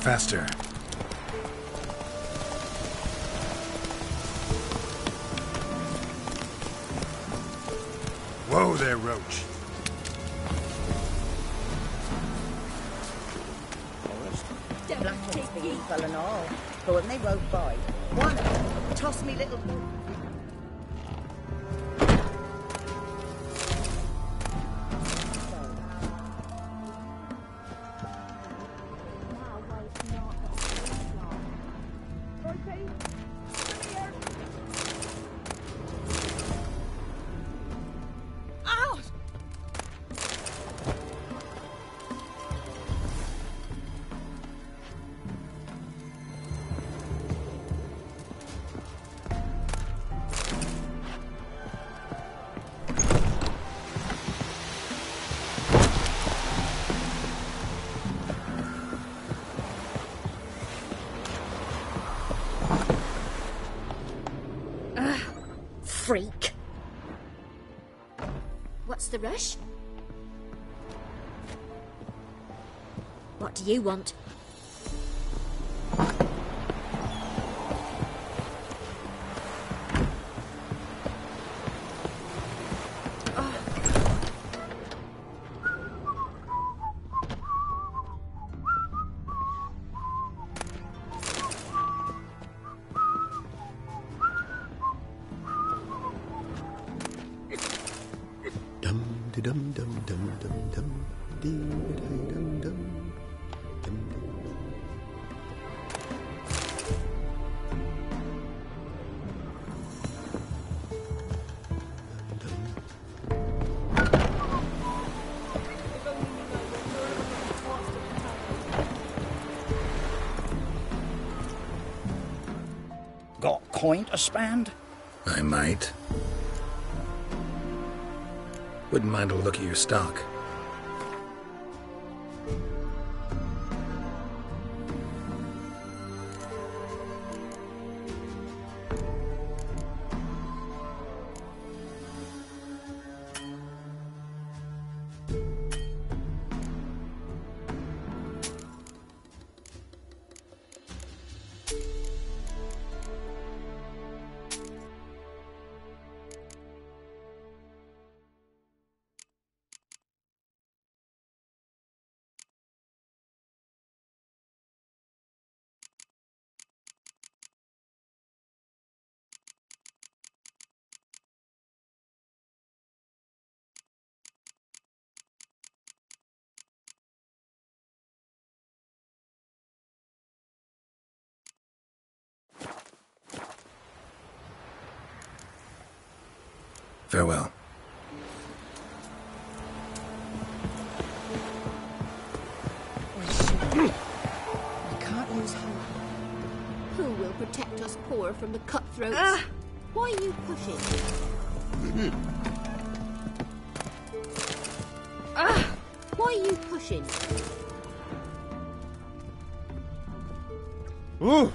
faster. Whoa there, Roach. Black ones for evil and all. But when they rode by, one of them tossed me little... Freak. What's the rush? What do you want? Dum dum dum dum dum dum dum dum. Got coin to spend? I might. Wouldn't mind a look at your stock. Farewell. I can't lose hope. Who will protect us poor from the cutthroats? Why are you pushing? Why are you pushing? Ooh.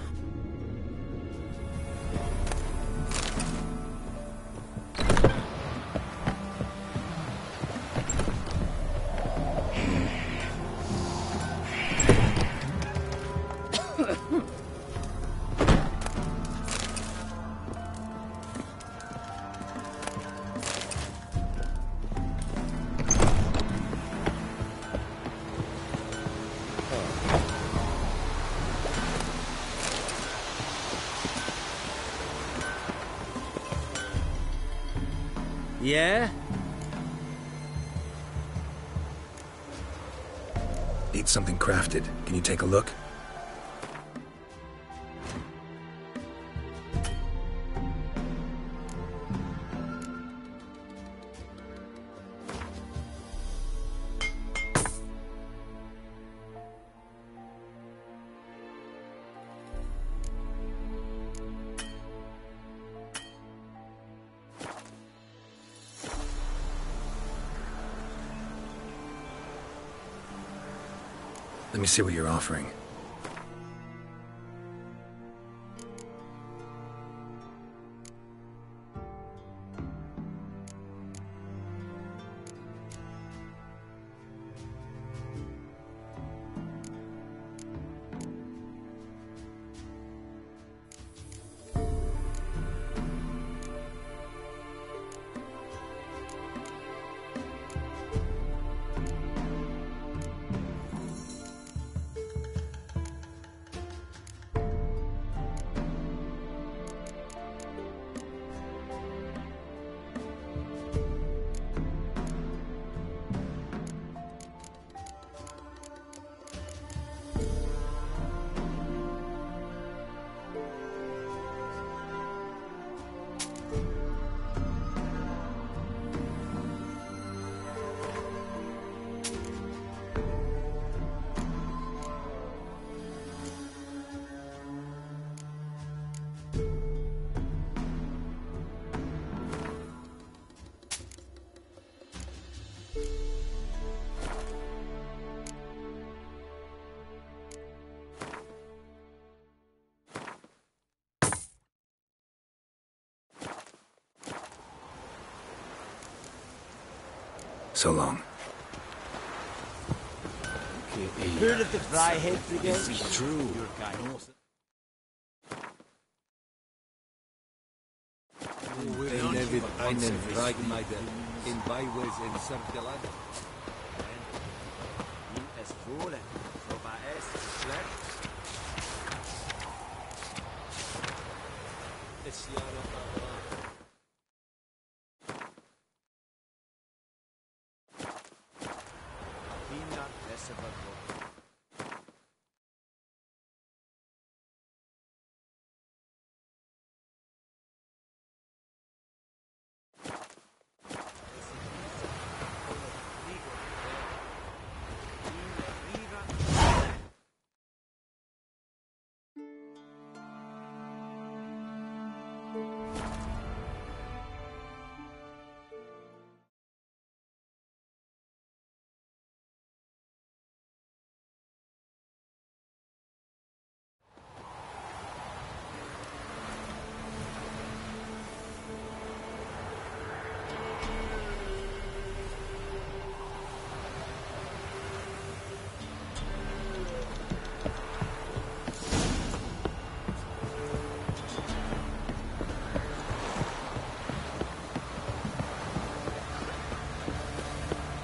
Yeah? Need something crafted. Can you take a look? Let me see what you're offering. So long. Heard of the Fryhead Brigade? Is it true? Einen Fragmeister in Beiwes in Sardeland. Es voelen, so war es schlecht. Es Jahre Kinder, besser verbraucht.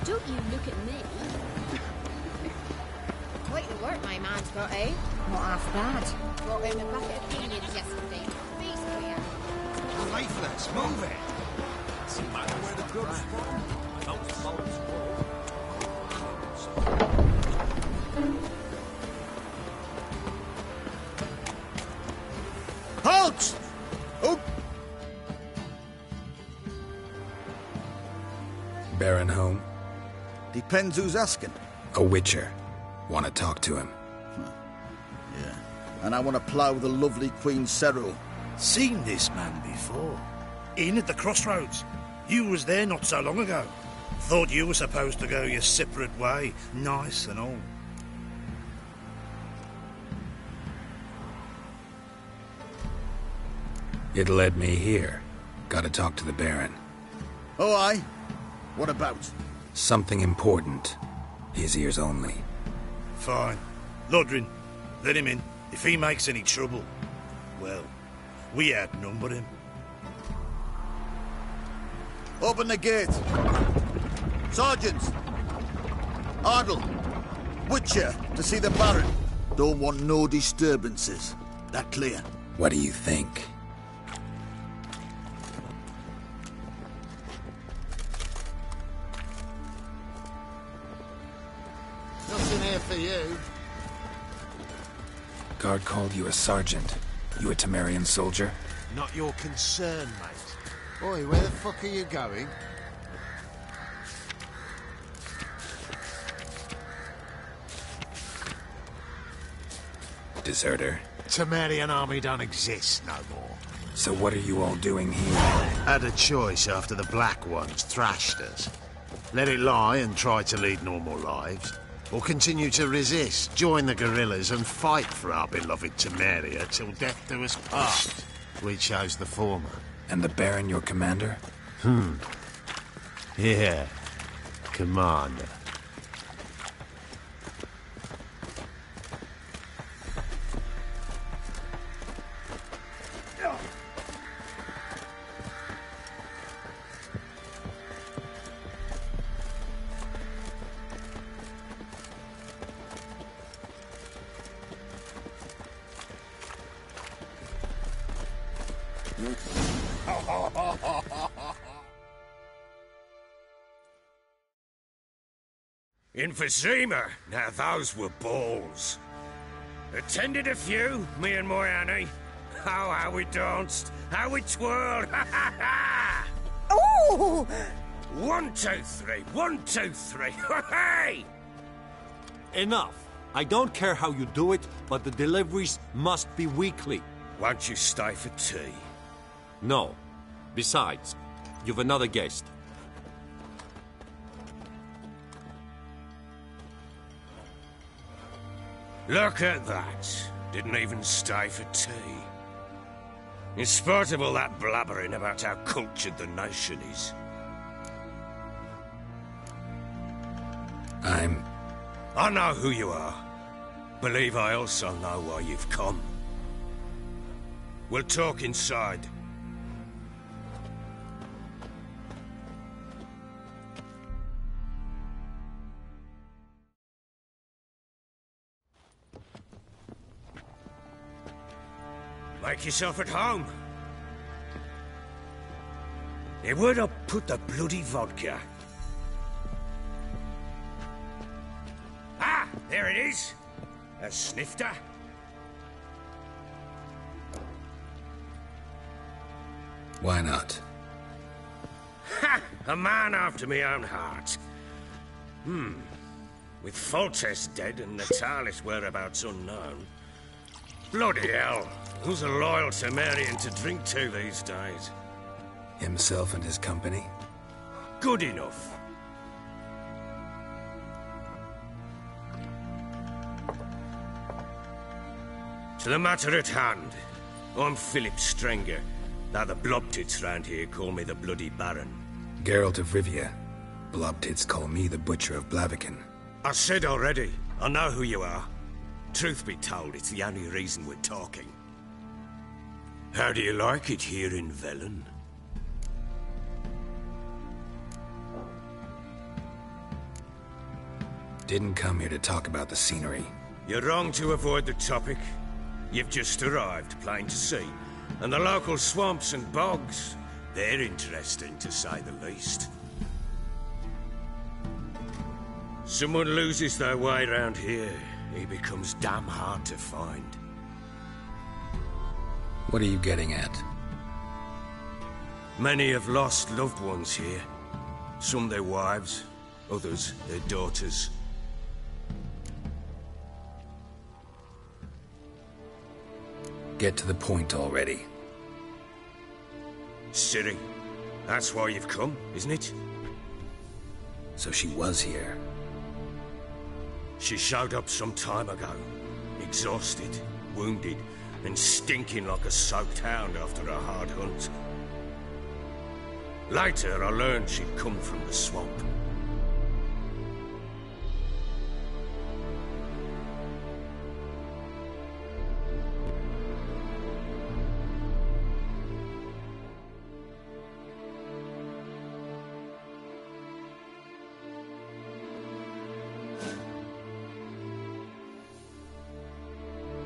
Don't you look at me. Quite the work my man's got, eh? Not half bad. Brought home a bucket of peanuts yesterday. Beast clear. Lifeless, move it! See, man, where the goods from? Don't Halt! Oh! Baron home? Depends who's asking. A witcher. Want to talk to him. Yeah. And I want to plough the lovely Queen Cyril. Seen this man before. In at the crossroads. You was there not so long ago. Thought you were supposed to go your separate way. Nice and all. It led me here. Gotta talk to the Baron. Oh, aye? What about? Something important. His ears only. Fine. Lodrin, let him in. If he makes any trouble, well, we outnumber him. Open the gate. Sergeants! Ardle! Witcher, to see the Baron. Don't want no disturbances. That clear? What do you think? Nothing here for you. Guard called you a sergeant. You a Temerian soldier? Not your concern, mate. Oi, where the fuck are you going? Deserter. Temerian army don't exist no more. So what are you all doing here? Had a choice after the Black Ones thrashed us. Let it lie and try to lead normal lives. Or continue to resist, join the guerrillas and fight for our beloved Temeria till death do us part. We chose the former. And the Baron your commander? Yeah. Commander. Emphysema. Now those were balls. Attended a few, me and my Annie. Oh, how we danced, how we twirled. Oh! 1, 2, 3. 1, 2, 3. Hey! Enough. I don't care how you do it, but the deliveries must be weekly. Won't you stay for tea? No. Besides, you've another guest. Look at that. Didn't even stay for tea. In spite of all that blabbering about how cultured the nation is. I know who you are. Believe I also know why you've come. We'll talk inside. Make yourself at home. Hey, where'd I put the bloody vodka? Ah, there it is. A snifter. Why not? Ha! A man after my own heart. With Foltest dead and Natalis whereabouts unknown. Bloody hell. Who's a loyal Temerian to drink to these days? Himself and his company? Good enough. To the matter at hand. I'm Philip Strenger, though the Blobtits round here call me the Bloody Baron. Geralt of Rivia. Blobtits call me the Butcher of Blaviken. I said already, I know who you are. Truth be told, it's the only reason we're talking. How do you like it here in Velen? Didn't come here to talk about the scenery. You're wrong to avoid the topic. You've just arrived, plain to see. And the local swamps and bogs, they're interesting to say the least. Someone loses their way round here, he becomes damn hard to find. What are you getting at? Many have lost loved ones here. Some their wives, others their daughters. Get to the point already. Ciri, that's why you've come, isn't it? So she was here. She showed up some time ago. Exhausted, wounded, and stinking like a soaked hound after a hard hunt. Later, I learned she'd come from the swamp.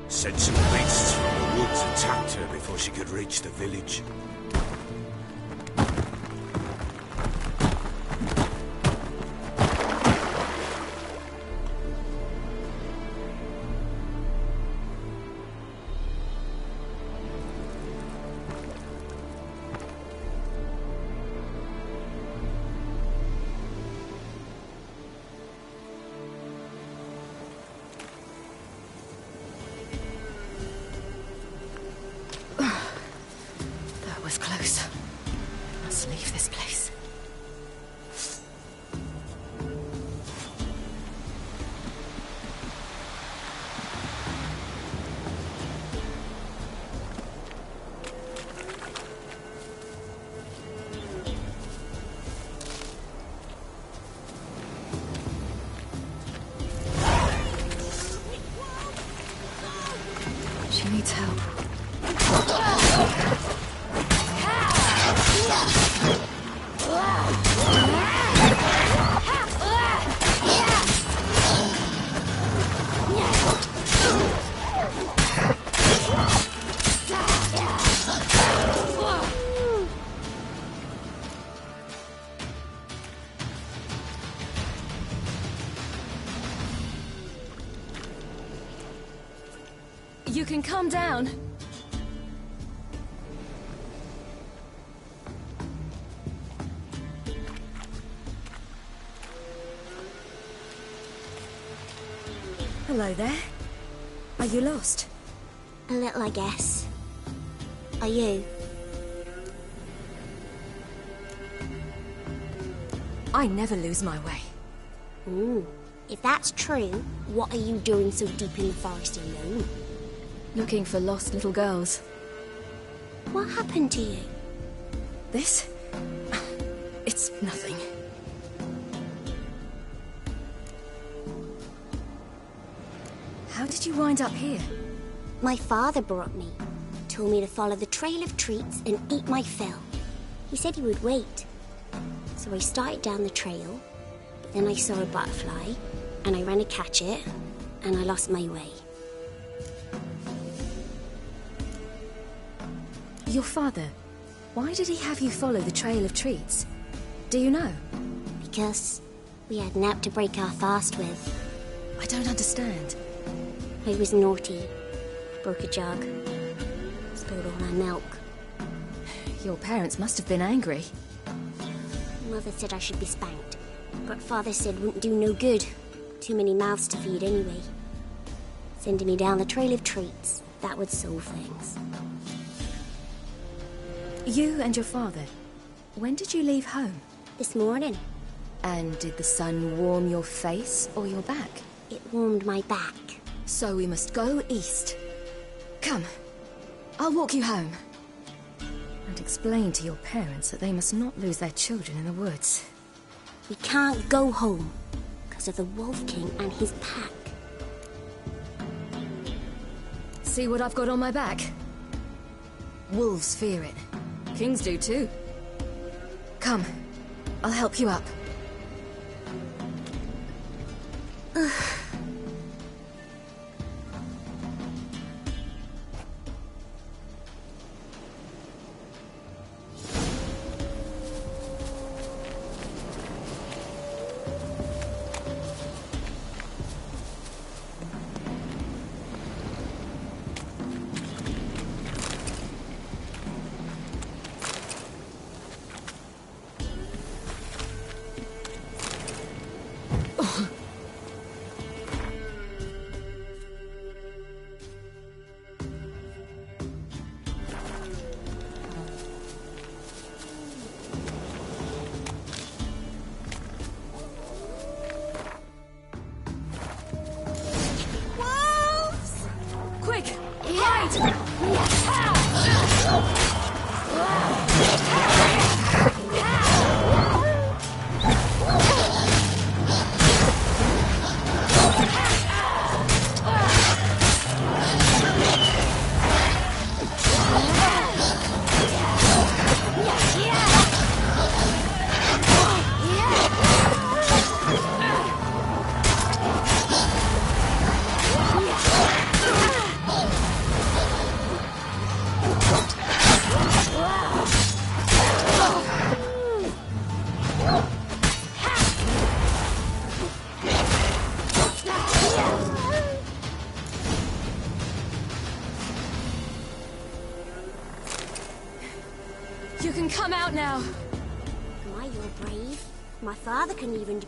Said some beasts from the woods attacked her before she could reach the village. Close. Must leave this place. She needs help. You can calm down. Hello there. Are you lost? A little, I guess. Are you? I never lose my way. Ooh. If that's true, what are you doing so deep in the forest alone? Looking for lost little girls. What happened to you? This? It's nothing. did you wind up here? My father brought me. Told me to follow the trail of treats and eat my fill. He said he would wait. So I started down the trail, but then I saw a butterfly, and I ran to catch it, and I lost my way. Your father, why did he have you follow the trail of treats? Do you know? Because we had Nap to break our fast with. I don't understand. I was naughty. Broke a jug. Spilled all my milk. Your parents must have been angry. Mother said I should be spanked, but Father said wouldn't do no good. Too many mouths to feed anyway. Sending me down the trail of treats, that would solve things. You and your father, when did you leave home? This morning. And did the sun warm your face or your back? It warmed my back. So we must go east. Come, I'll walk you home. And explain to your parents that they must not lose their children in the woods. We can't go home because of the Wolf King and his pack. See what I've got on my back? Wolves fear it. Kings do too. Come, I'll help you up. You can come out now. Am I your brave? My father couldn't even do...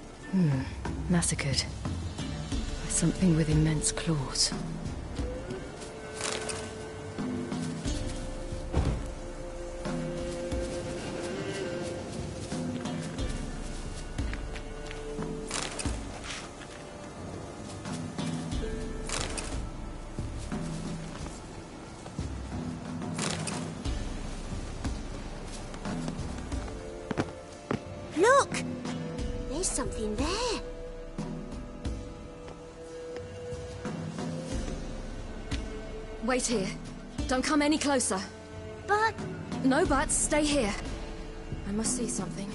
Massacred. By something with immense claws. Look! There's something there. Wait here. Don't come any closer. But... No buts. Stay here. I must see something.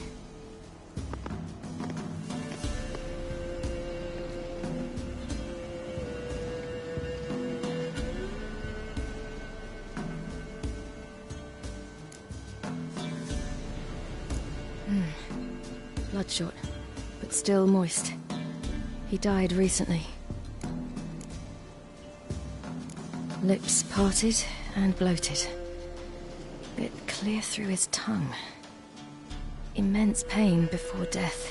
Bloodshot, but still moist. He died recently. Lips parted and bloated. Bit clear through his tongue. Immense pain before death.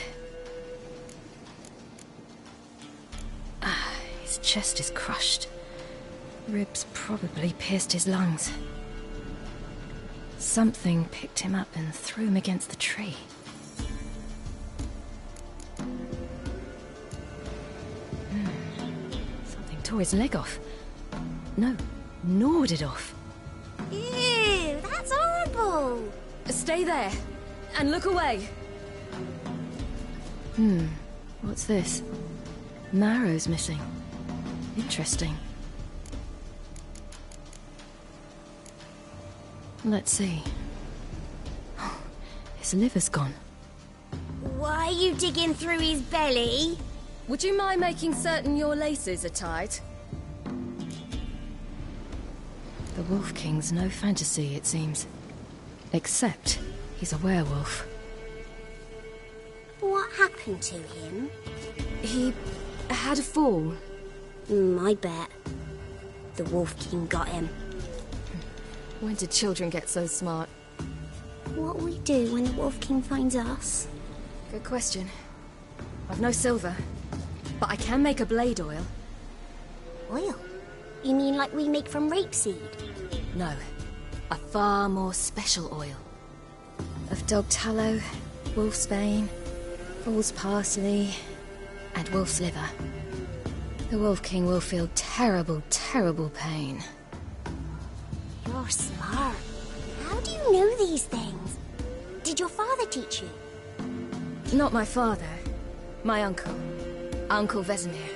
His chest is crushed. Ribs probably pierced his lungs. Something picked him up and threw him against the tree. Something tore his leg off. No, gnawed it off. Ew, that's horrible! Stay there, and look away. What's this? Marrow's missing. Interesting. Let's see. His liver's gone. Why are you digging through his belly? Would you mind making certain your laces are tied? The Wolf King's no fantasy, it seems. Except he's a werewolf. What happened to him? He had a fall. I bet. The Wolf King got him. When did children get so smart? What'll we do when the Wolf King finds us? Good question. I've no silver, but I can make a blade oil. Oil? You mean like we make from rapeseed? No, a far more special oil. Of dog tallow, wolfsbane, fool's parsley, and wolf's liver. The Wolf King will feel terrible, terrible pain. You're smart. How do you know these things? Did your father teach you? Not my father. My uncle. Uncle Vesemir.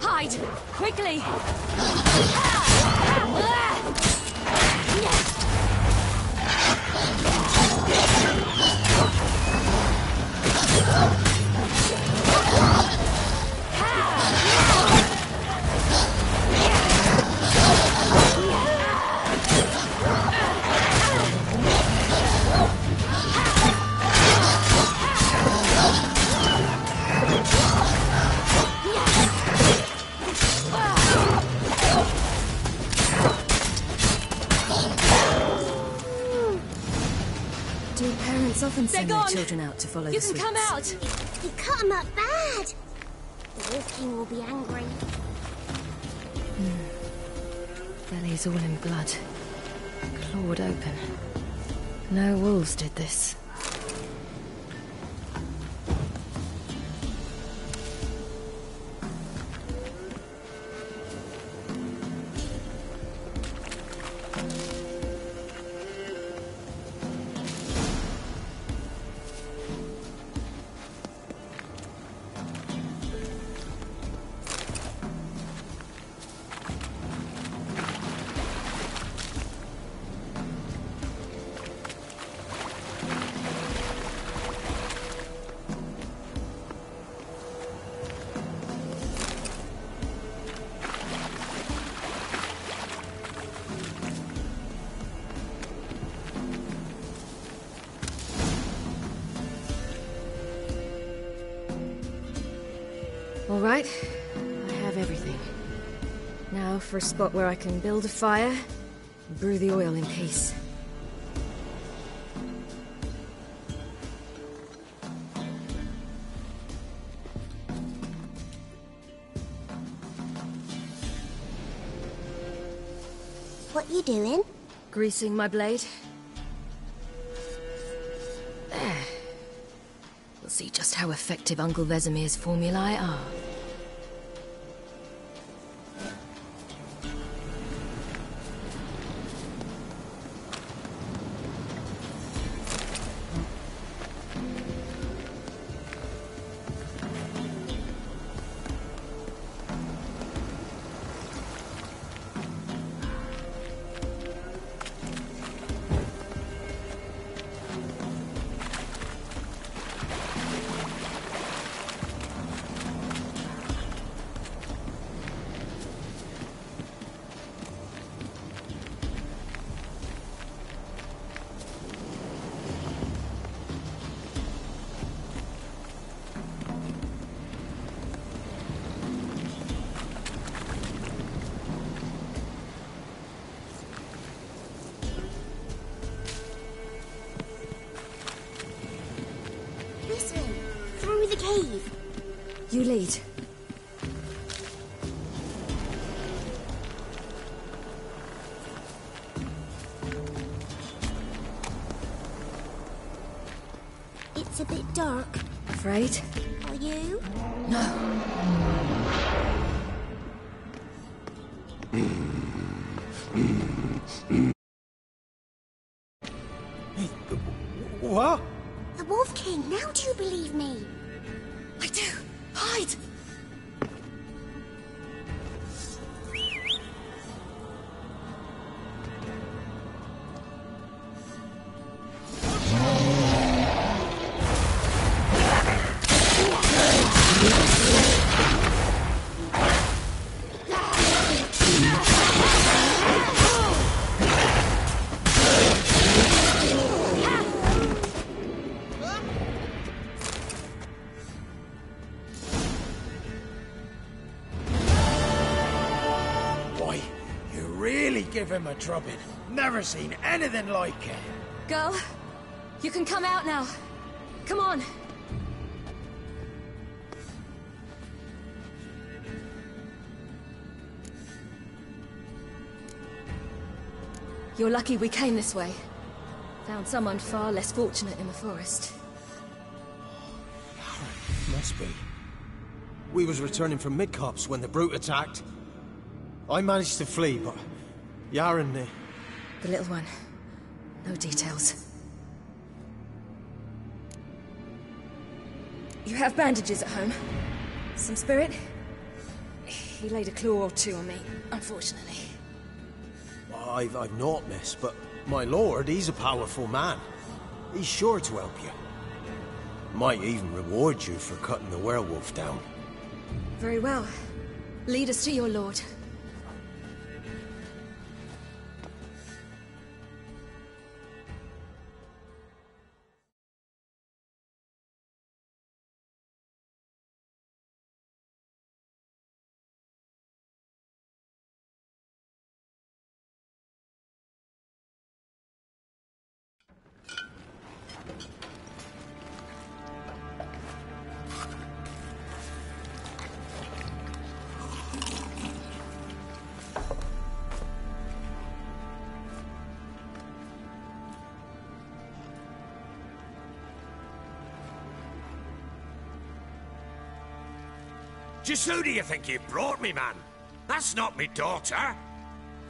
Hide! Quickly! Often send their children out to follow the sweets. You can come out! You cut him up bad! The Wolf King will be angry. Belly's all in blood. Clawed open. No wolves did this. All right, I have everything. Now for a spot where I can build a fire and brew the oil in peace. What you doing? Greasing my blade. There. We'll see just how effective Uncle Vesemir's formulae are. You lead. It's a bit dark. Afraid? Are you? No. What? The Wolf King, now do you believe me? I do. Hide! Give him a drubbing. Never seen anything like it. Girl, you can come out now. Come on. You're lucky we came this way. Found someone far less fortunate in the forest. Must be. We was returning from Midcopse when the brute attacked. I managed to flee, but Yaren... The little one. No details. You have bandages at home? Some spirit? He laid a claw or two on me, unfortunately. I've naught, miss, but my lord, he's a powerful man. He's sure to help you. Might even reward you for cutting the werewolf down. Very well. Lead us to your lord. Just who do you think you brought me, man? That's not me daughter.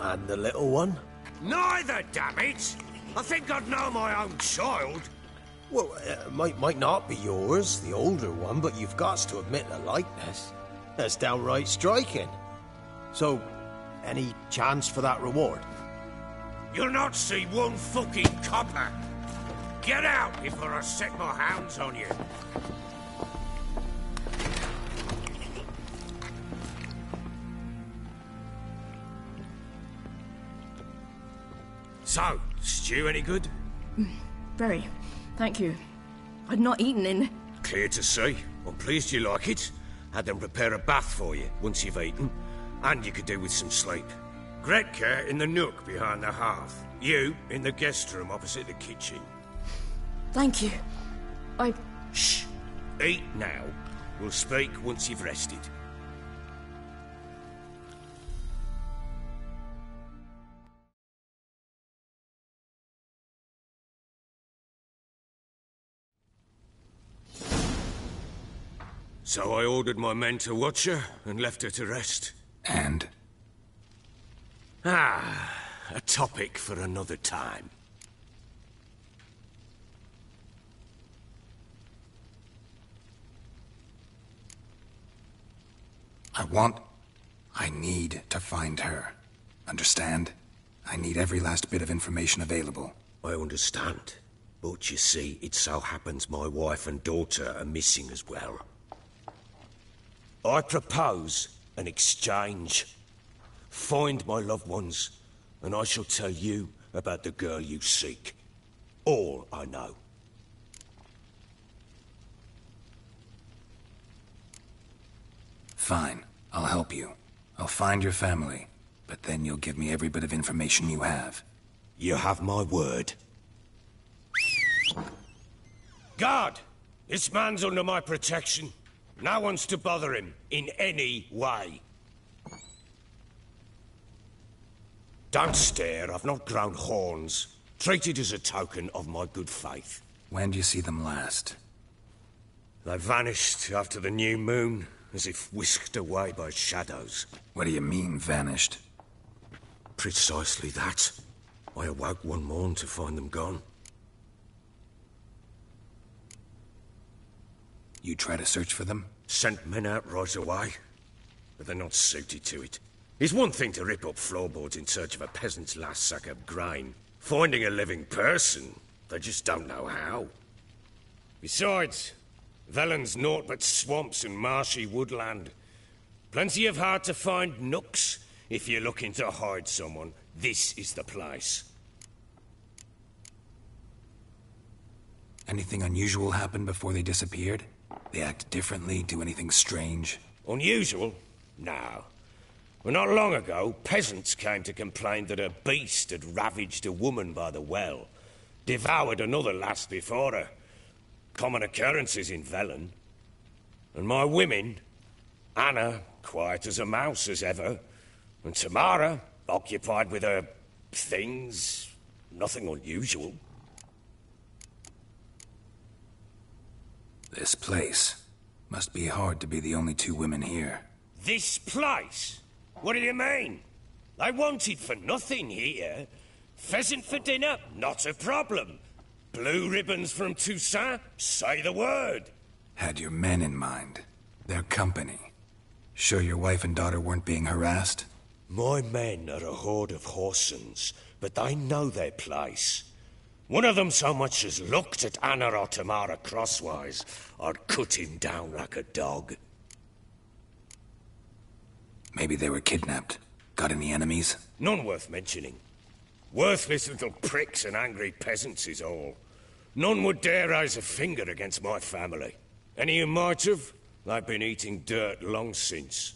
And the little one? Neither, damn it! I think I'd know my own child. Well, might not be yours, the older one, but you've got to admit the likeness. That's downright striking. So, any chance for that reward? You'll not see one fucking copper. Get out before I set my hounds on you. So, stew any good? Very. Thank you. I'd not eaten in... Clear to see. I'm pleased you like it. Had them prepare a bath for you once you've eaten. And you could do with some sleep. Gretka in the nook behind the hearth. You in the guest room opposite the kitchen. Thank you. Shh. Eat now. We'll speak once you've rested. So I ordered my men to watch her and left her to rest. And? A topic for another time. I need to find her. Understand? I need every last bit of information available. I understand. But you see, it so happens my wife and daughter are missing as well. I propose an exchange. Find my loved ones, and I shall tell you about the girl you seek. All I know. Fine. I'll help you. I'll find your family, but then you'll give me every bit of information you have. You have my word. Guard! This man's under my protection. No one's to bother him in any way. Don't stare, I've not grown horns. Treat it as a token of my good faith. When do you see them last? They vanished after the new moon, as if whisked away by shadows. What do you mean, vanished? Precisely that. I awoke one morn to find them gone. You try to search for them? Sent men out right away, but they're not suited to it. It's one thing to rip up floorboards in search of a peasant's last sack of grain. Finding a living person, they just don't know how. Besides, Velen's naught but swamps and marshy woodland. Plenty of hard-to-find nooks. If you're looking to hide someone, this is the place. Anything unusual happen before they disappeared? They act differently, do anything strange? Unusual? No. Well, not long ago, peasants came to complain that a beast had ravaged a woman by the well. Devoured another lass before her. Common occurrences in Velen. And my women, Anna, quiet as a mouse as ever, and Tamara, occupied with her things, nothing unusual. This place. Must be hard to be the only two women here. This place? What do you mean? I wanted for nothing here. Pheasant for dinner? Not a problem. Blue ribbons from Toussaint? Say the word. Had your men in mind. Their company. Sure your wife and daughter weren't being harassed? My men are a horde of whoresons, but they know their place. One of them so much as looked at Anna or Tamara crosswise, I'd cut him down like a dog. Maybe they were kidnapped. Got any enemies? None worth mentioning. Worthless little pricks and angry peasants is all. None would dare raise a finger against my family. Any who might have, they've been eating dirt long since.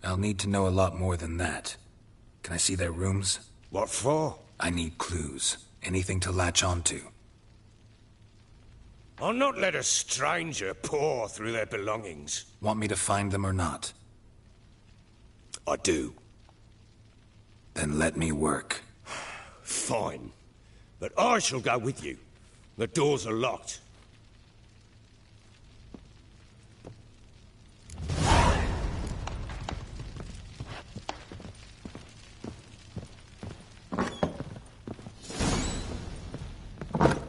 I'll need to know a lot more than that. Can I see their rooms? What for? I need clues. Anything to latch onto. I'll not let a stranger pore through their belongings. Want me to find them or not? I do. Then let me work. Fine. But I shall go with you. The doors are locked.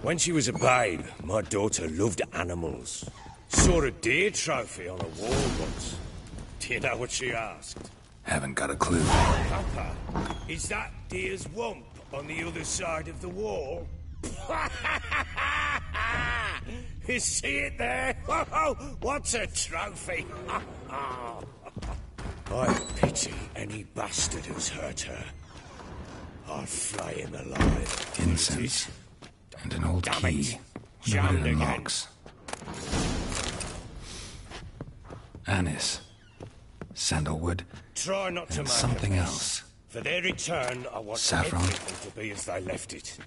When she was a babe, my daughter loved animals. Saw a deer trophy on a wall once. Do you know what she asked? Haven't got a clue. Papa, is that deer's wump on the other side of the wall? You see it there? Whoa, what's a trophy? I pity any bastard who's hurt her. I'll flay him alive. Incense. And an old key. Wonder what it unlocks. Anise. Sandalwood. Try not to and make something a mess. else. For their return, I want Saffron. everything to be as they left it.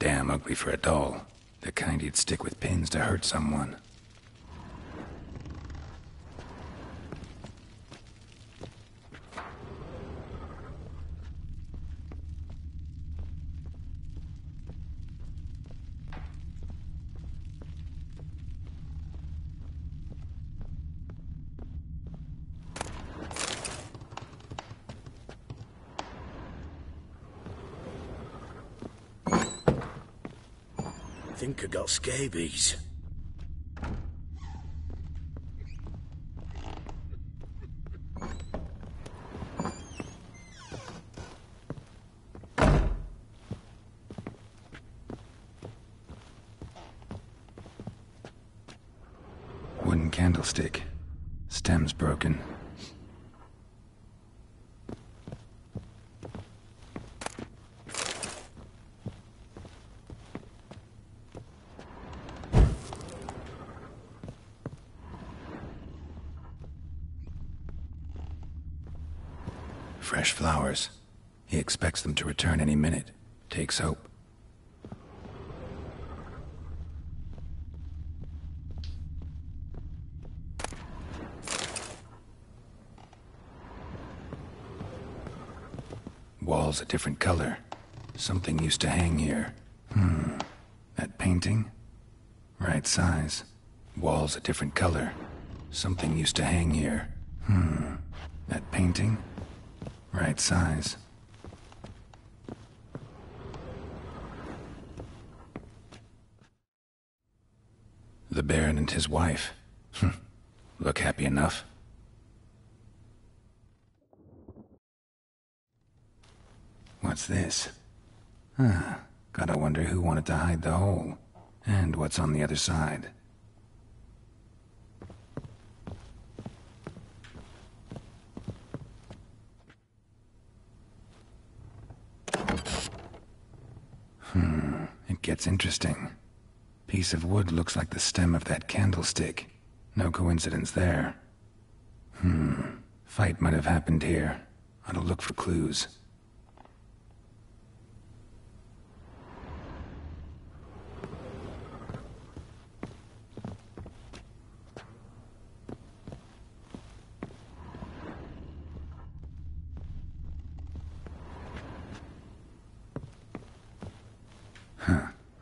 Damn ugly for a doll. The kind you'd stick with pins to hurt someone. I think I got scabies. Wooden candlestick. Stem's broken. Fresh flowers. He expects them to return any minute. Takes hope. Walls a different color. Something used to hang here. That painting? Right size. Walls a different color. Something used to hang here. That painting? Right size. The Baron and his wife. Look happy enough. What's this? Gotta wonder who wanted to hide the hole. And what's on the other side. It gets interesting. Piece of wood looks like the stem of that candlestick. No coincidence there. Fight might have happened here. Ought to look for clues.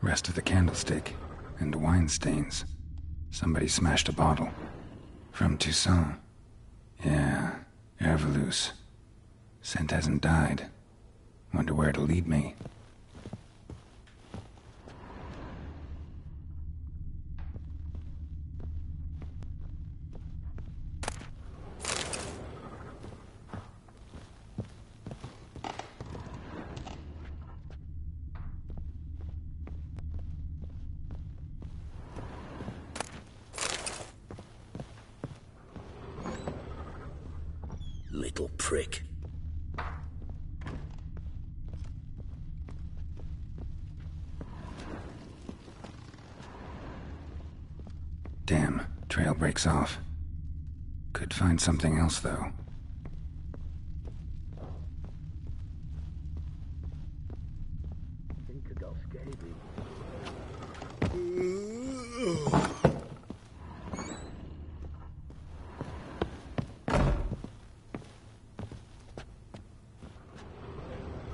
Rest of the candlestick. And wine stains. Somebody smashed a bottle. From Toussaint. Yeah, Herveloos. Scent hasn't died. Wonder where it'll lead me. Little prick. Damn, trail breaks off. Could find something else, though. Think I got scabies.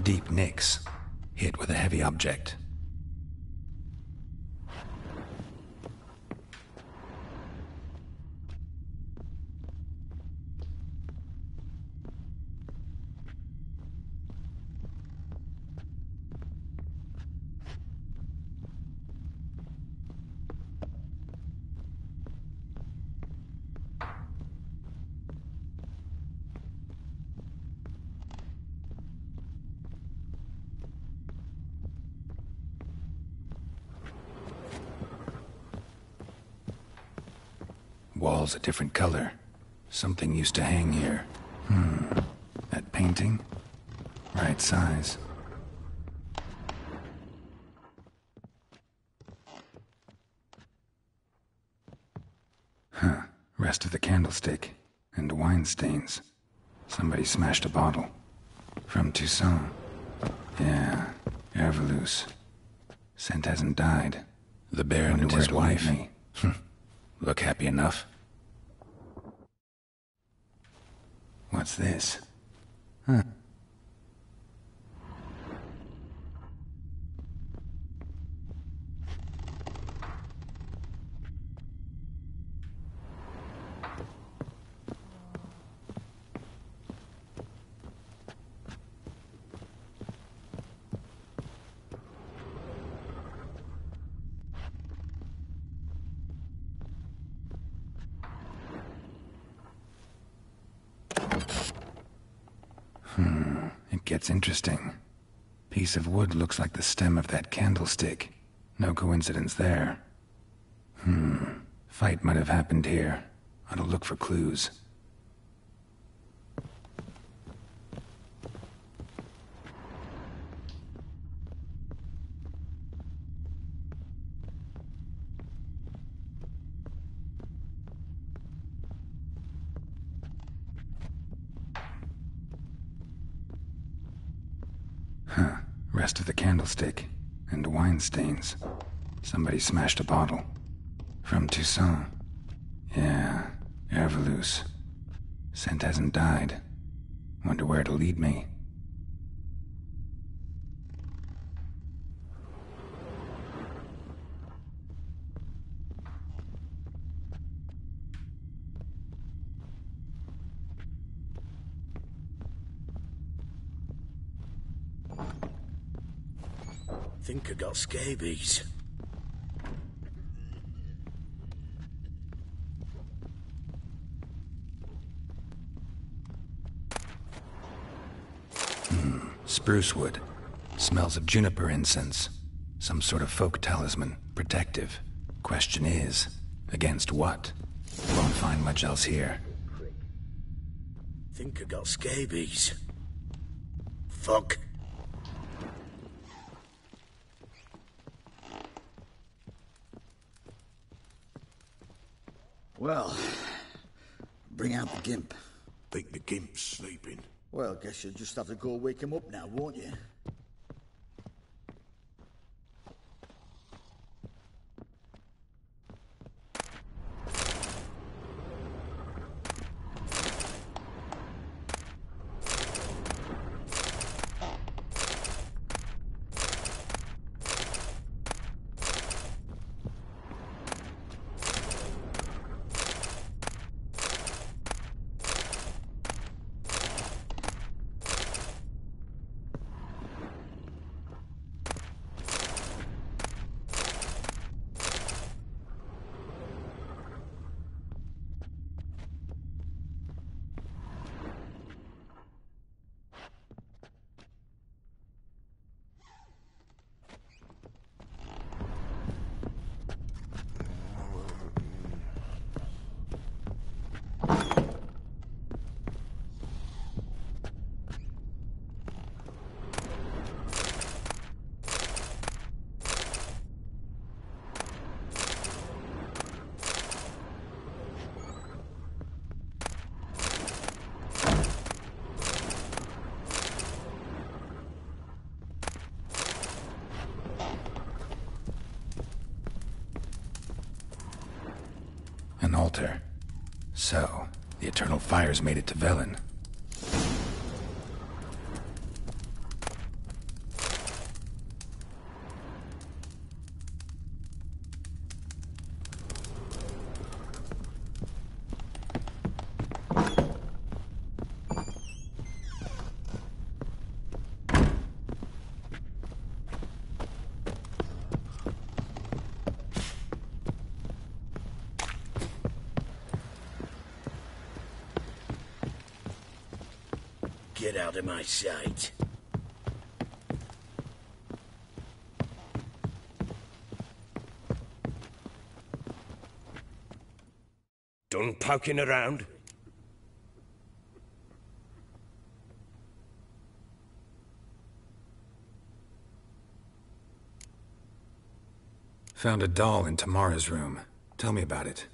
Deep nicks. Hit with a heavy object. Walls a different color. Something used to hang here. That painting? Right size. Rest of the candlestick. And wine stains. Somebody smashed a bottle. From Toussaint. Yeah, Herveloos. Scent hasn't died. The Baron and his wife. Look happy enough. What's this? It gets interesting. Piece of wood looks like the stem of that candlestick. No coincidence there. Fight might have happened here. Ought to look for clues. rest of the candlestick, and wine stains. Somebody smashed a bottle. From Toussaint. Yeah, Herveloos. Scent hasn't died. Wonder where it'll lead me. Think I got scabies. Spruce wood. Smells of juniper incense. Some sort of folk talisman. Protective. Question is, against what? Won't find much else here. Think I got scabies. Fuck. Well, bring out the gimp. Think the gimp's sleeping? Well, guess you'll just have to go wake him up now, won't you? An altar. So, the Eternal Fires made it to Velen. Get out of my sight. Done poking around? Found a doll in Tamara's room. Tell me about it.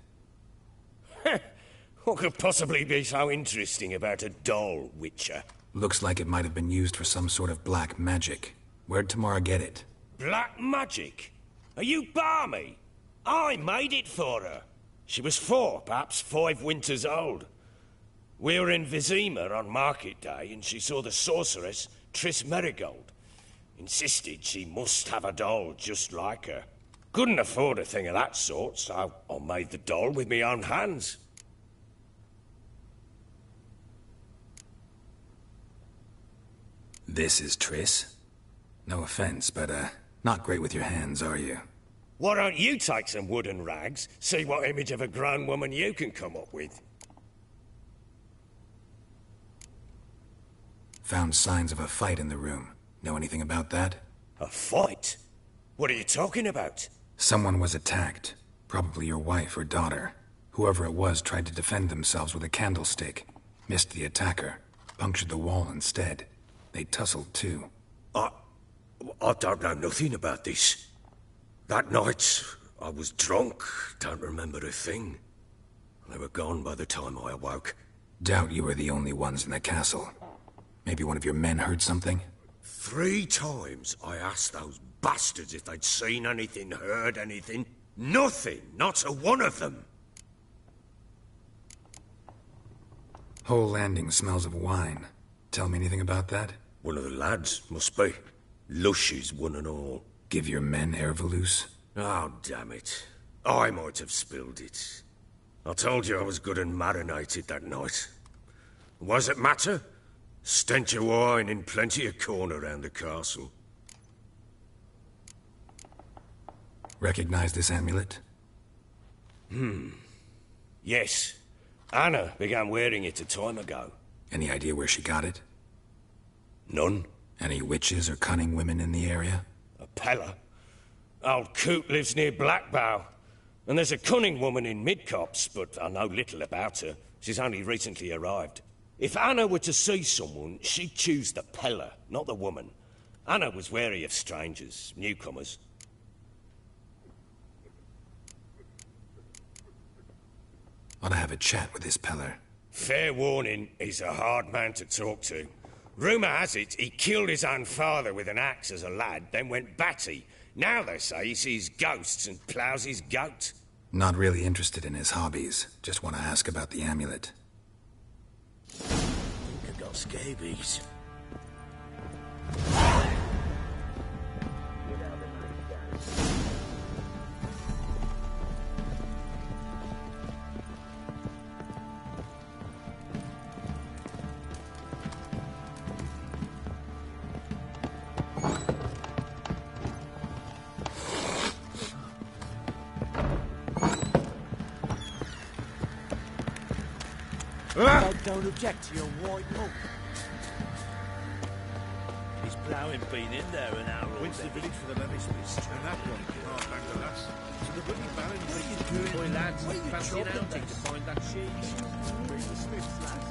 What could possibly be so interesting about a doll, Witcher? Looks like it might have been used for some sort of black magic. Where'd Tamara get it? Black magic? Are you balmy? I made it for her. She was 4, perhaps 5 winters old. We were in Vizima on market day, and she saw the sorceress, Triss Merigold. Insisted she must have a doll just like her. Couldn't afford a thing of that sort, so I made the doll with my own hands. This is Triss? No offense, but, not great with your hands, are you? Why don't you take some wooden rags, see what image of a grown woman you can come up with? Found signs of a fight in the room. Know anything about that? A fight? What are you talking about? Someone was attacked. Probably your wife or daughter. Whoever it was tried to defend themselves with a candlestick. Missed the attacker. Punctured the wall instead. They tussled too. I don't know nothing about this. That night, I was drunk. Don't remember a thing. They were gone by the time I awoke. Doubt you were the only ones in the castle. Maybe one of your men heard something? 3 times I asked those bastards if they'd seen anything, heard anything. Nothing, not a one of them. Whole landing smells of wine. Tell me anything about that? One of the lads, must be. Lushes, one and all. Give your men air Valus? Oh, damn it. I might have spilled it. I told you I was good and marinated that night. What does it matter? Stench of wine in plenty of corn around the castle. Recognize this amulet? Yes. Anna began wearing it a time ago. Any idea where she got it? None. Any witches or cunning women in the area? A Pella? Old Coot lives near Blackbow. And there's a cunning woman in Midcopse, but I know little about her. She's only recently arrived. If Anna were to see someone, she'd choose the Pella, not the woman. Anna was wary of strangers, newcomers. Ought to have a chat with this Peller. Fair warning, he's a hard man to talk to. Rumour has it he killed his own father with an axe as a lad, then went batty. Now they say he sees ghosts and ploughs his goat. Not really interested in his hobbies. Just want to ask about the amulet. I think I got scabies. Don't object to your white mug. Is ploughing been in there an hour or Went to the village for the levy smiths, and that one can't bang the lass. So the bloody baron... What are you doing? Boy, lads, fancy an outing to find that cheese. Where's the smiths, lads?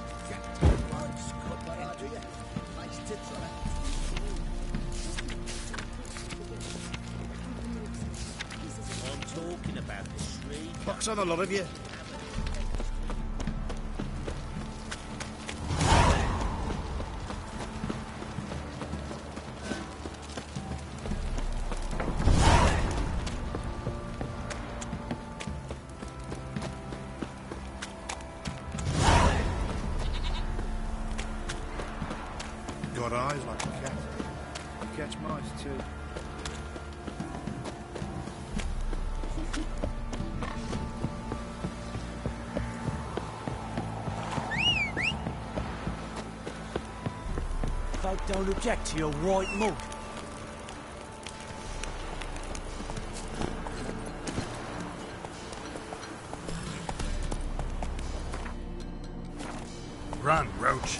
Nice tips on it. I'm talking about the street. Box on a lot of you. Got eyes like a cat. You catch mice too. Folk don't object to your white mug. Run, Roach.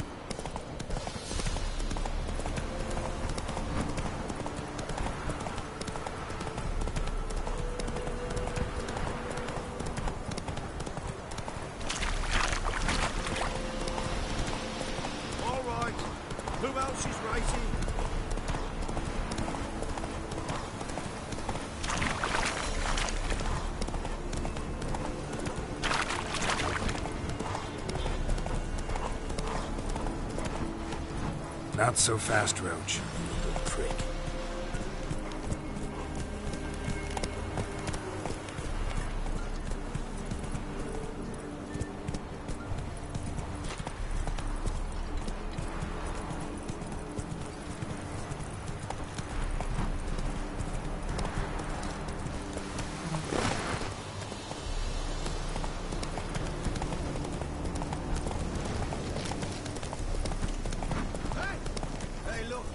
All right. Who else is racing? Not so fast, Roach. Little prick. Hey, look.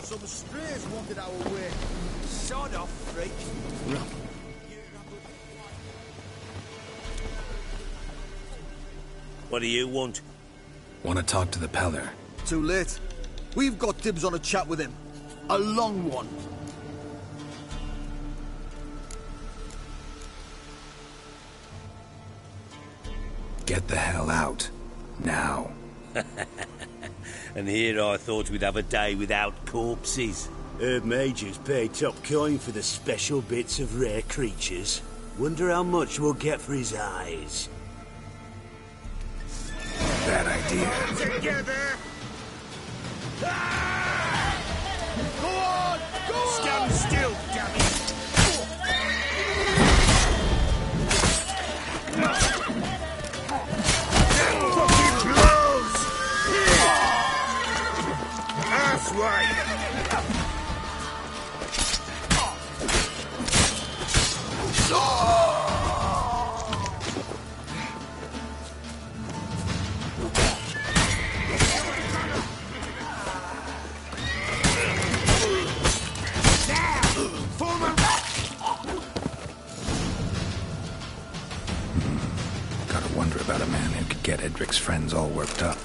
Some strays wanted our way. Sod off, freak. What do you want? Want to talk to the Peller. Too late. We've got dibs on a chat with him. A long one. Get the hell out. Now. And here I thought we'd have a day without corpses. Herb Majors pay top coin for the special bits of rare creatures. Wonder how much we'll get for his eyes. Bad idea. Together! Gotta wonder about a man who could get Edric's friends all worked up.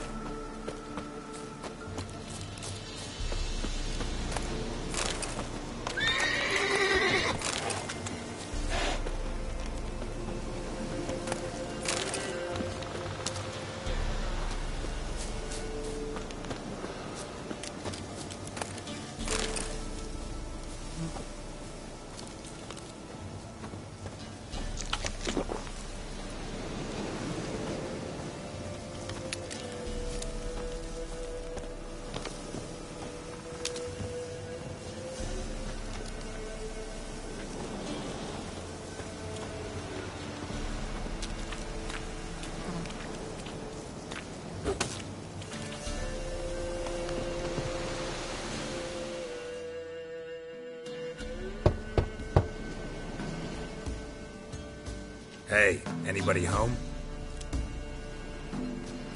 Hey, anybody home?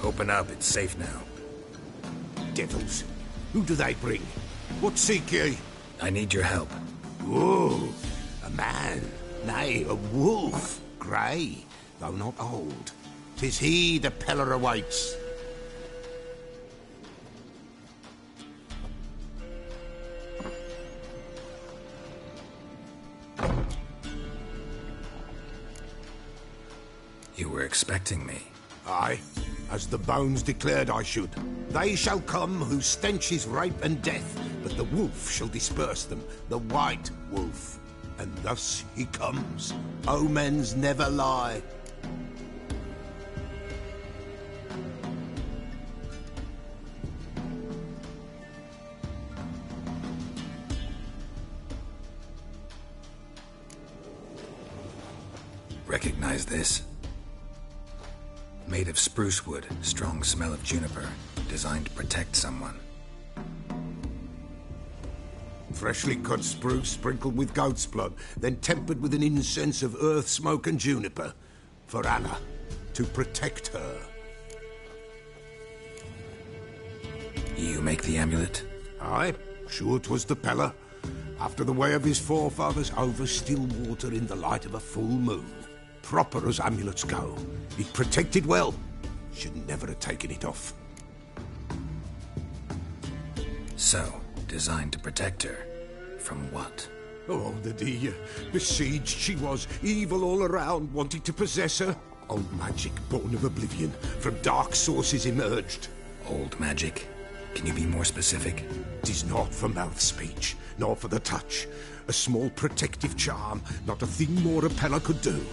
Open up, it's safe now. Devils, who do they bring? What seek ye? I need your help. Whoa, a man, nay, a wolf, grey, though not old. 'Tis he the Peller awaits. You were expecting me. Aye, as the bones declared I should. They shall come whose stench is rape and death, but the wolf shall disperse them, the white wolf. And thus he comes. Omens never lie. Recognize this? Made of spruce wood, strong smell of juniper, designed to protect someone. Freshly cut spruce sprinkled with goat's blood, then tempered with an incense of earth, smoke and juniper. For Anna, to protect her. You make the amulet? Aye, sure 'twas the Peller. After the way of his forefathers, over still water in the light of a full moon. Proper as amulets go. It protected well. Should never have taken it off. So, designed to protect her. From what? Oh, the besieged she was, evil all around, wanting to possess her. Old magic, born of oblivion, from dark sources emerged. Old magic? Can you be more specific? 'Tis not for mouth speech, nor for the touch. A small protective charm, not a thing more a Peller could do.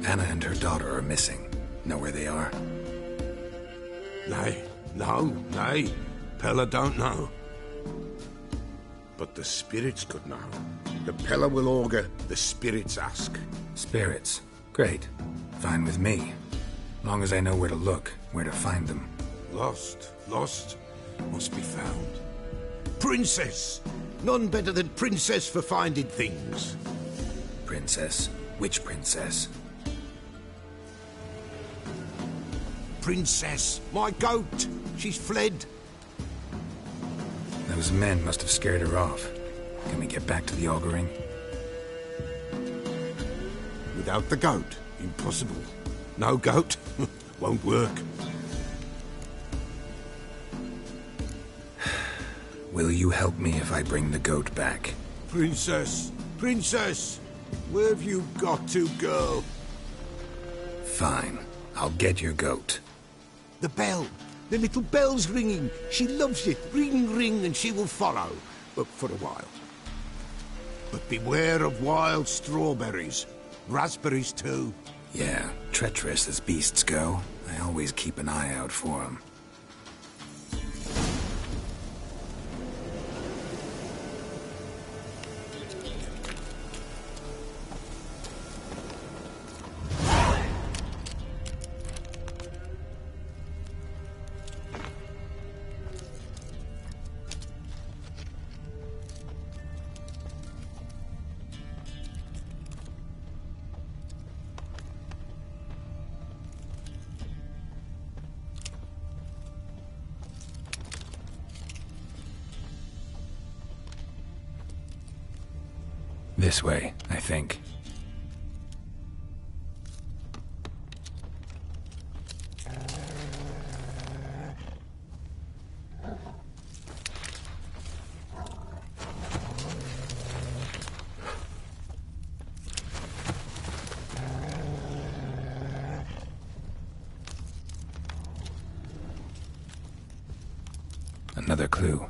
Anna and her daughter are missing. Know where they are? Nay, nay. Peller don't know. But the spirits could know. The Peller will augur, the spirits ask. Spirits? Great. Fine with me. Long as I know where to look, where to find them. Lost, must be found. Princess! None better than Princess for finding things. Princess? Which princess? Princess, my goat! She's fled. Those men must have scared her off. Can we get back to the auguring? Without the goat, impossible. No goat, won't work. Will you help me if I bring the goat back? Princess, where have you got to, girl? Fine, I'll get your goat. The bell, the little bell's ringing. She loves it. Ring, ring, and she will follow. But for a while. But beware of wild strawberries. Raspberries, too. Yeah, treacherous as beasts go. I always keep an eye out for them. This way, I think. Another clue.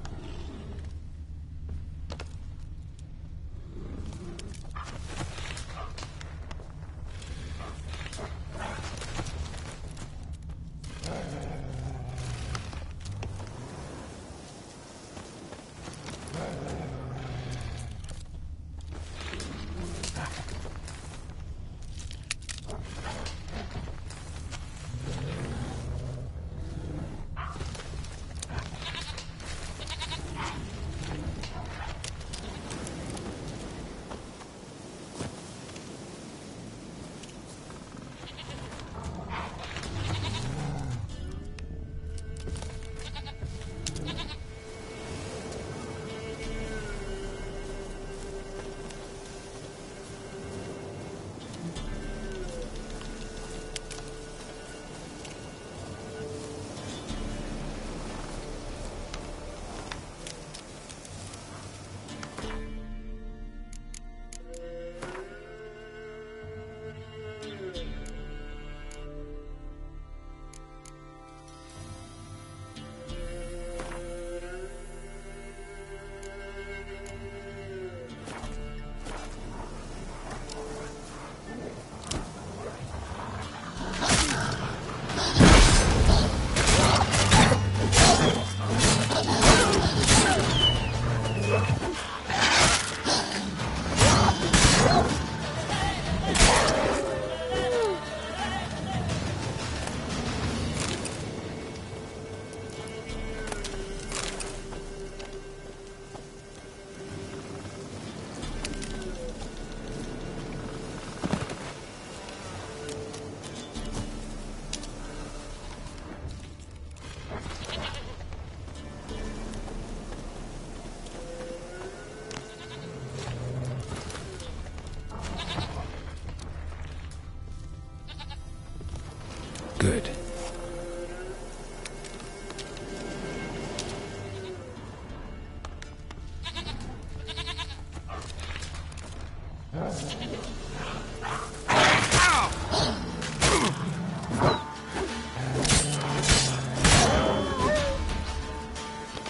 Good.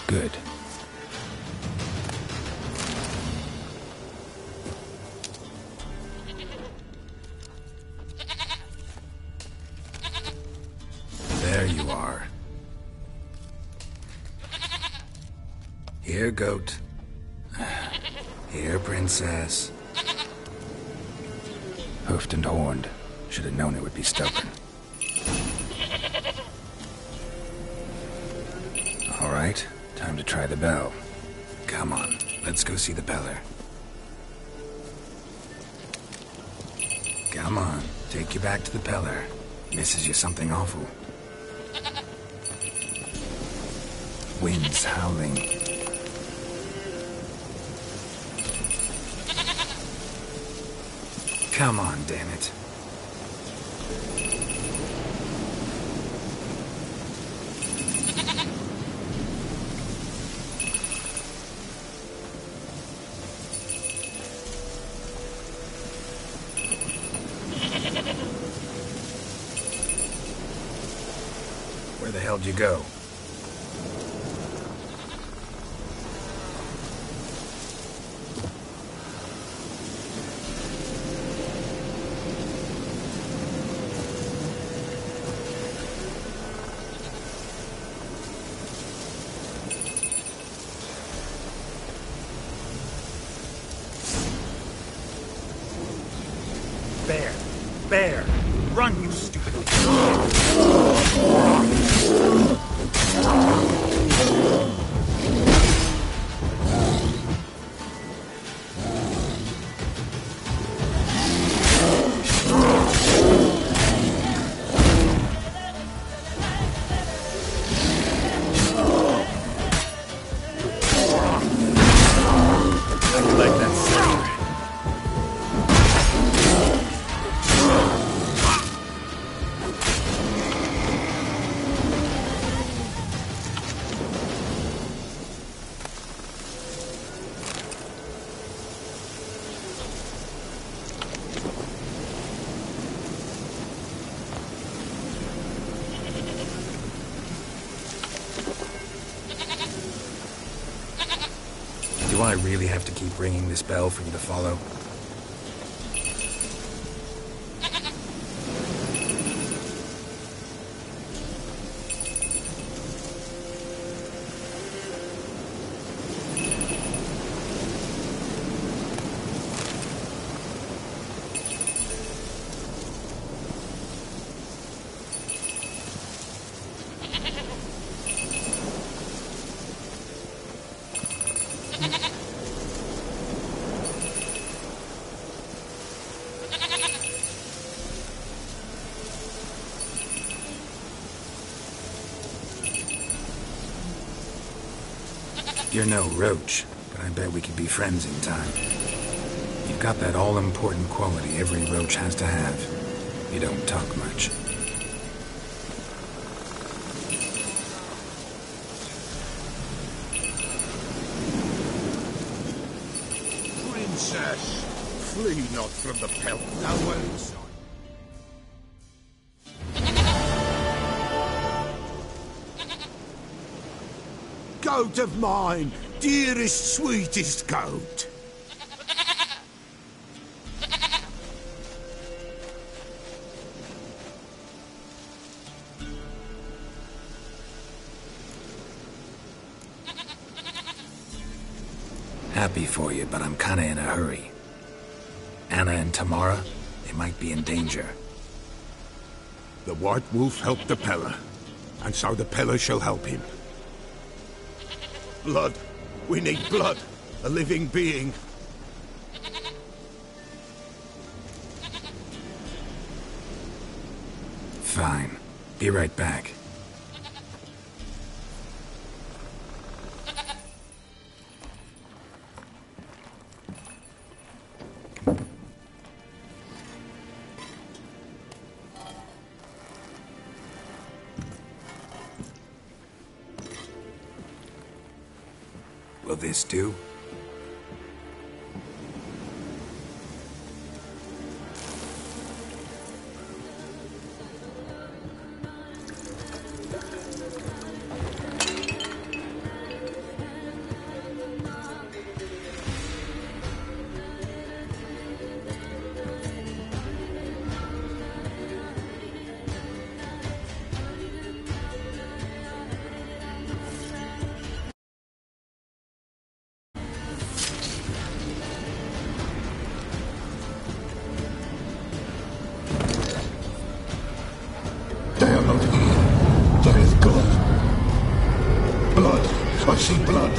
Good. There you are. Here, goat. Here, princess. Hoofed and horned. Should have known it would be stubborn. All right, time to try the bell. Come on, let's go see the Peller. Come on, take you back to the Peller. Misses you something awful. Winds howling. Come on, damn it. Where the hell'd you go? Bear! Run, you stupid... I like that sound. I really have to keep ringing this bell for you to follow? You're no roach, but I bet we could be friends in time. You've got that all-important quality every roach has to have. You don't talk much. Princess, flee not from the pelt thou were inside. Goat of mine, dearest, sweetest goat. Happy for you, but I'm kinda in a hurry. Anna and Tamara, they might be in danger. The White Wolf helped the Peller, and so the Peller shall help him. Blood. We need blood. A living being. Fine. Be right back. Will this do? I see blood.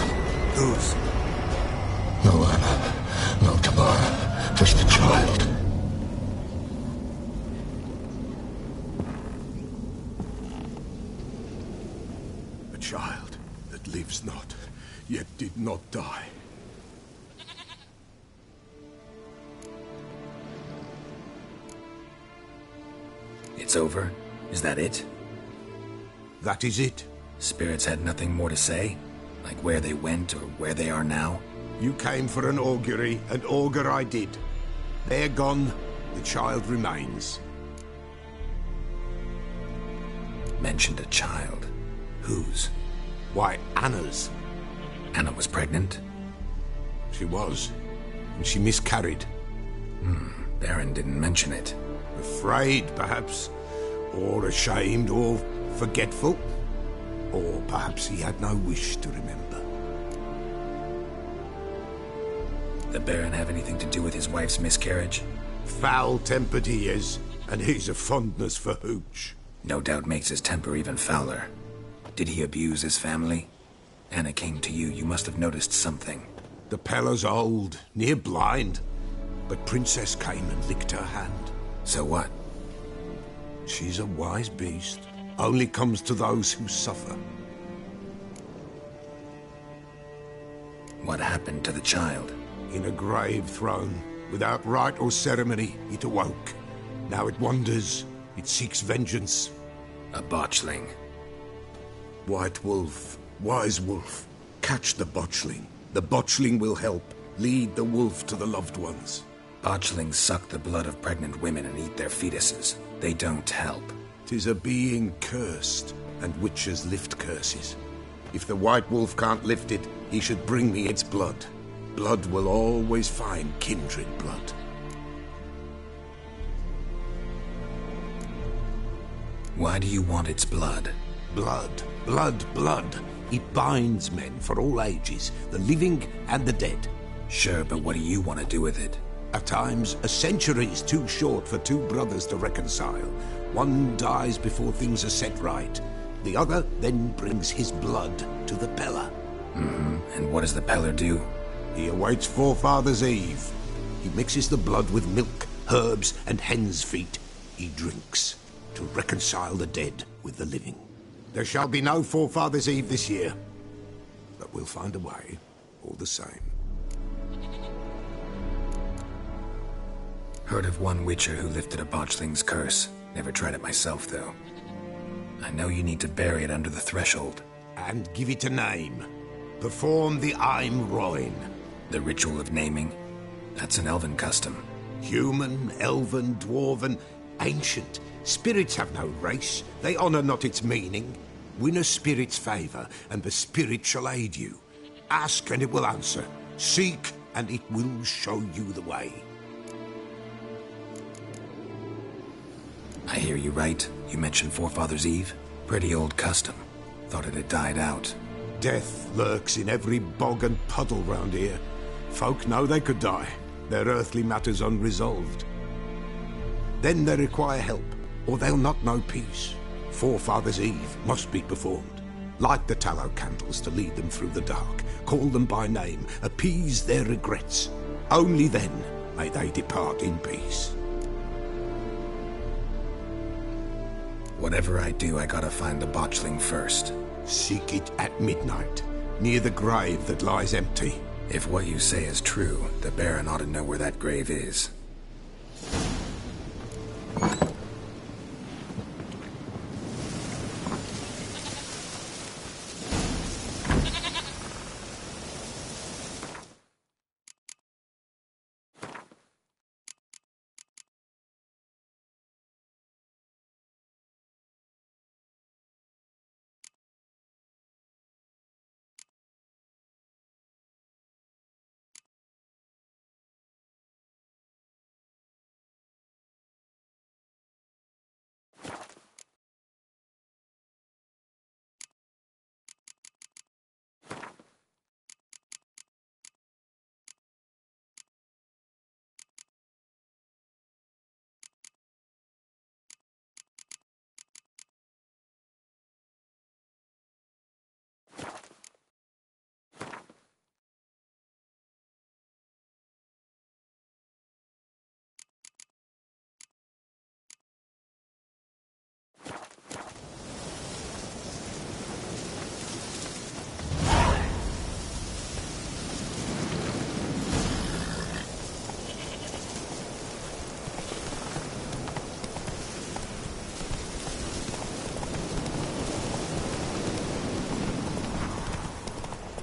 Whose? No Anna, no Tamara, just a child. A child that lives not, yet did not die. It's over? Is that it? That is it. Spirits had nothing more to say? Like where they went or where they are now? You came for an augury, and augur I did. They're gone, the child remains. Mentioned a child. Whose? Why, Anna's. Anna was pregnant? She was, and she miscarried. Baron didn't mention it. Afraid, perhaps, or ashamed, or forgetful. Or perhaps he had no wish to remember. The Baron have anything to do with his wife's miscarriage? Foul-tempered he is, and he's a fondness for hooch. No doubt makes his temper even fouler. Did he abuse his family? Anna came to you, you must have noticed something. The Peller's old, near blind, but Princess came and licked her hand. So what? She's a wise beast. Only comes to those who suffer. What happened to the child? In a grave thrown, without rite or ceremony, it awoke. Now it wanders, it seeks vengeance. A botchling. White Wolf, wise wolf, catch the botchling. The botchling will help, lead the wolf to the loved ones. Botchlings suck the blood of pregnant women and eat their fetuses. They don't help. 'Tis a being cursed, and witches lift curses. If the White Wolf can't lift it, he should bring me its blood. Blood will always find kindred blood. Why do you want its blood? Blood, blood, blood. It binds men for all ages, the living and the dead. Sure, but what do you want to do with it? At times, a century is too short for two brothers to reconcile. One dies before things are set right. The other then brings his blood to the Peller. And what does the Peller do? He awaits Forefathers' Eve. He mixes the blood with milk, herbs, and hen's feet. He drinks to reconcile the dead with the living. There shall be no Forefathers' Eve this year, but we'll find a way all the same. Heard of one witcher who lifted a botchling's curse. Never tried it myself, though. I know you need to bury it under the threshold. And give it a name. Perform the Aim Roin. The ritual of naming? That's an elven custom. Human, elven, dwarven, ancient. Spirits have no race. They honour not its meaning. Win a spirit's favour, and the spirit shall aid you. Ask, and it will answer. Seek, and it will show you the way. I hear you right. You mentioned Forefathers' Eve? Pretty old custom. Thought it had died out. Death lurks in every bog and puddle round here. Folk know they could die, their earthly matters unresolved. Then they require help, or they'll not know peace. Forefathers' Eve must be performed. Light the tallow candles to lead them through the dark. Call them by name, appease their regrets. Only then may they depart in peace. Whatever I do, I gotta find the botchling first. Seek it at midnight, near the grave that lies empty. If what you say is true, the Baron ought to know where that grave is.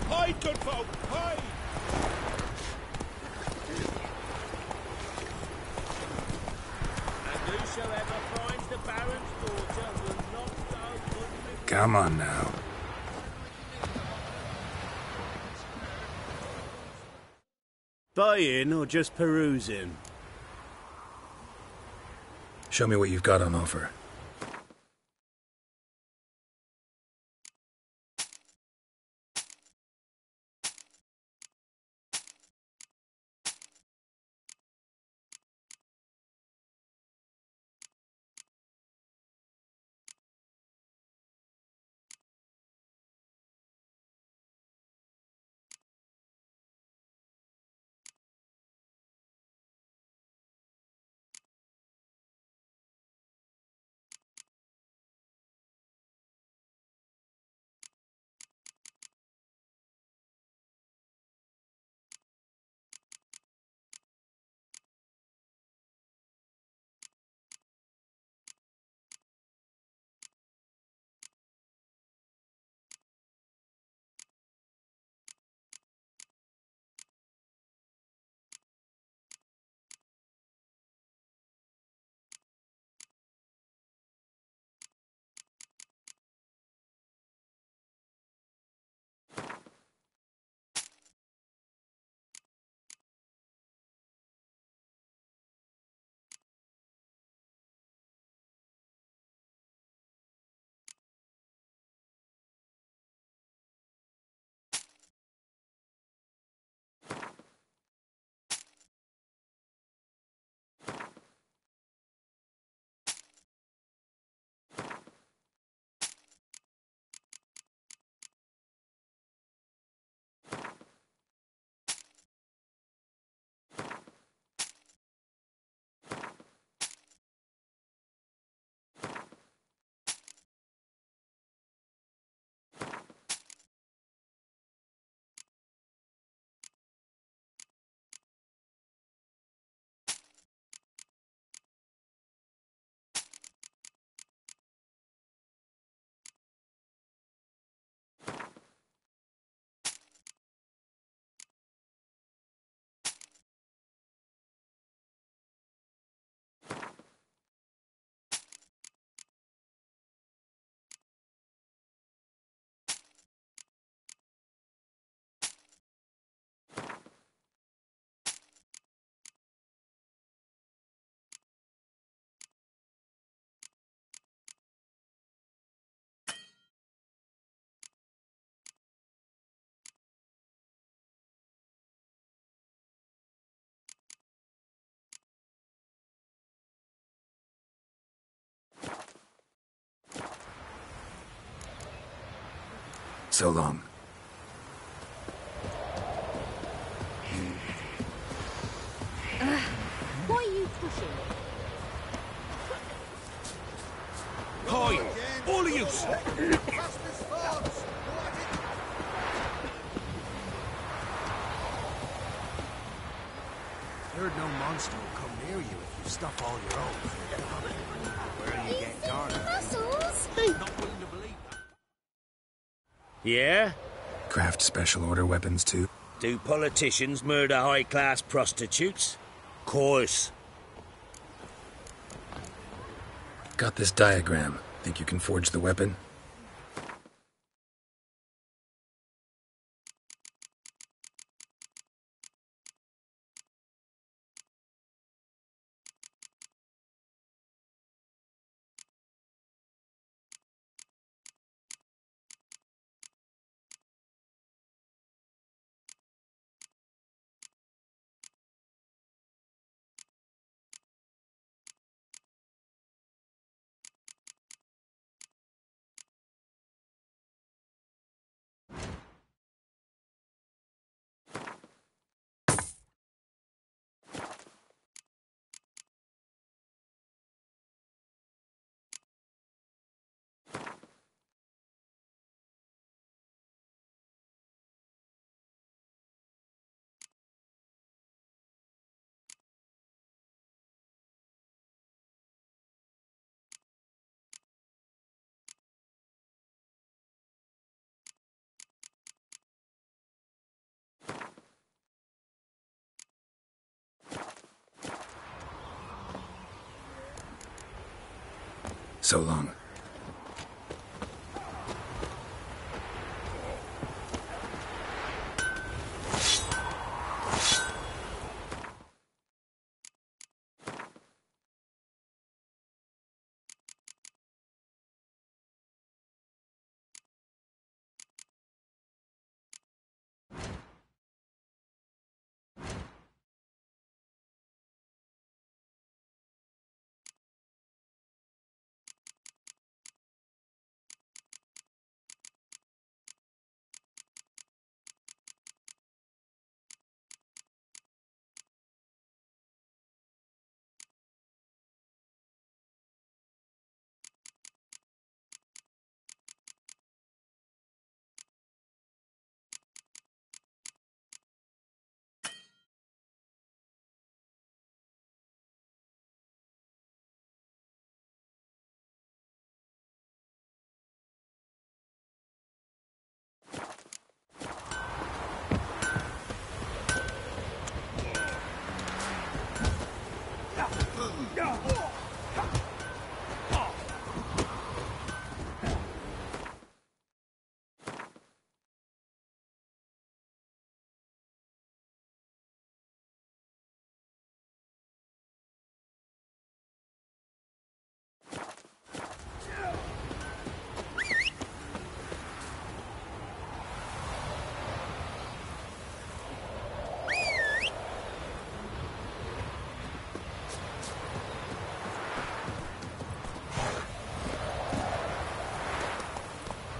Hide, good folk! Hide! And whosoever finds the Baron's daughter will not go unrewarded. Come on now. Buying or just perusing? Show me what you've got on offer. So long. Why are you pushing it? Hi! All of you! Heard no monster will come near you if you stuff all your own. Where are you getting garnered? Muscles? Yeah? Craft special order weapons too? Do politicians murder high-class prostitutes? Course. Got this diagram. Think you can forge the weapon? So long.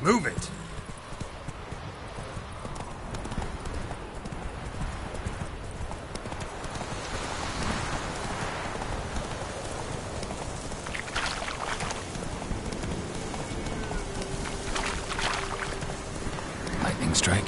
Move it! Lightning strike.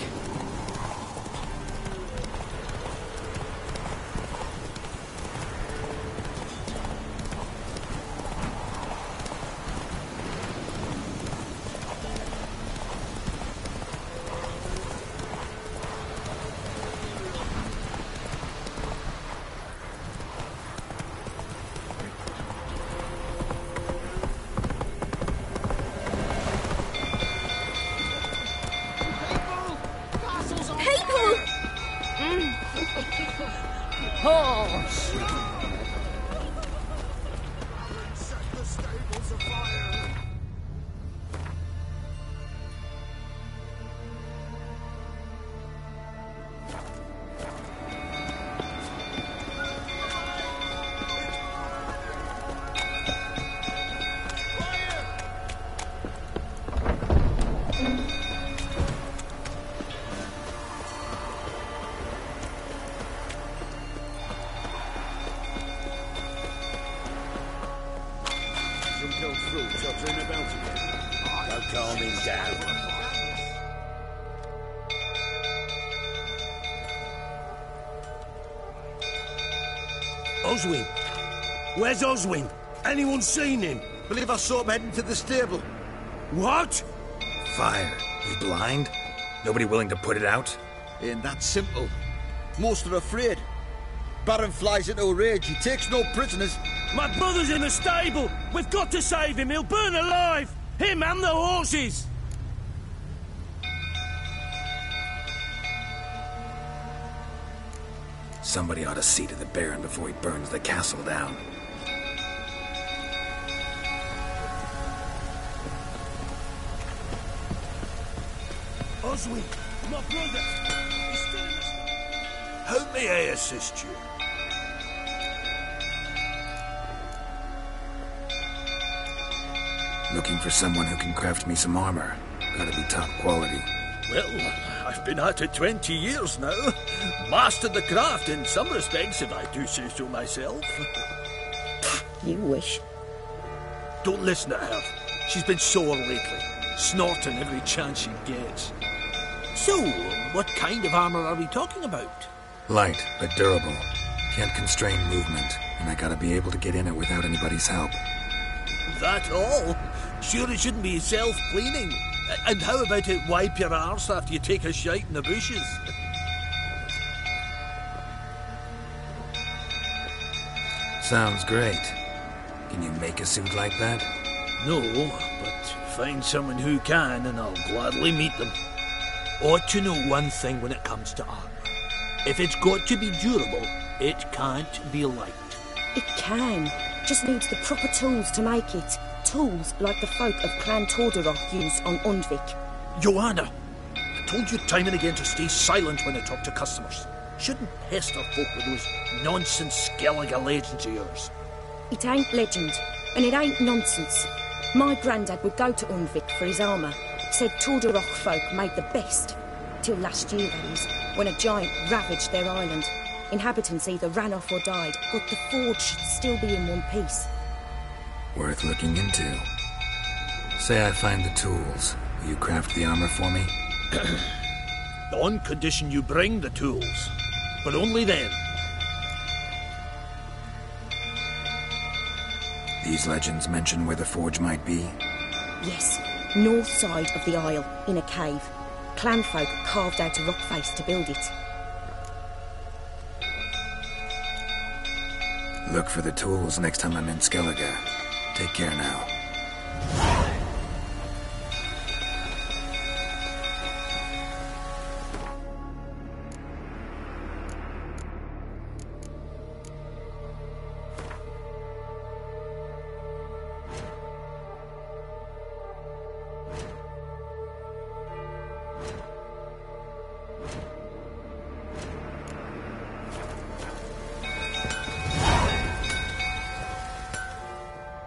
old fool tottering about again. Don't calm him down. Oswin! Where's Oswin? Anyone seen him? Believe I saw him heading to the stable. What? Fire. You blind? Nobody willing to put it out? Ain't that simple. Most are afraid. Baron flies into a rage. He takes no prisoners. My brother's in the stable. We've got to save him. He'll burn alive. Him and the horses. Somebody ought to see to the Baron before he burns the castle down. Oswin, my brother. He's still in the... How may I assist you? Looking for someone who can craft me some armor. Gotta be top quality. Well, I've been at it 20 years now. Mastered the craft in some respects, if I do say so myself. You wish. Don't listen to her. She's been sore lately, snorting every chance she gets. So, what kind of armor are we talking about? Light, but durable. Can't constrain movement, and I gotta be able to get in it without anybody's help. That all? Sure it shouldn't be self-cleaning. And how about it wipe your arse after you take a shite in the bushes? Sounds great. Can you make a suit like that? No, but find someone who can and I'll gladly meet them. Ought to know one thing when it comes to armor. If it's got to be durable, it can't be light. It can. Just needs the proper tools to make it. Tools like the folk of Clan Tordarroch use on Undvik. Joanna, I told you time and again to stay silent when I talk to customers. Shouldn't pester folk with those nonsense Skellige legends of yours. It ain't legend, and it ain't nonsense. My granddad would go to Undvik for his armour. Said Tordarroch folk made the best. Till last year, that is, when a giant ravaged their island. Inhabitants either ran off or died, but the forge should still be in one piece. Worth looking into. Say I find the tools. Will you craft the armor for me? On condition you bring the tools. But only then. These legends mention where the forge might be? Yes, north side of the isle, in a cave. Clanfolk carved out a rock face to build it. Look for the tools next time I'm in Skellige. Take care now.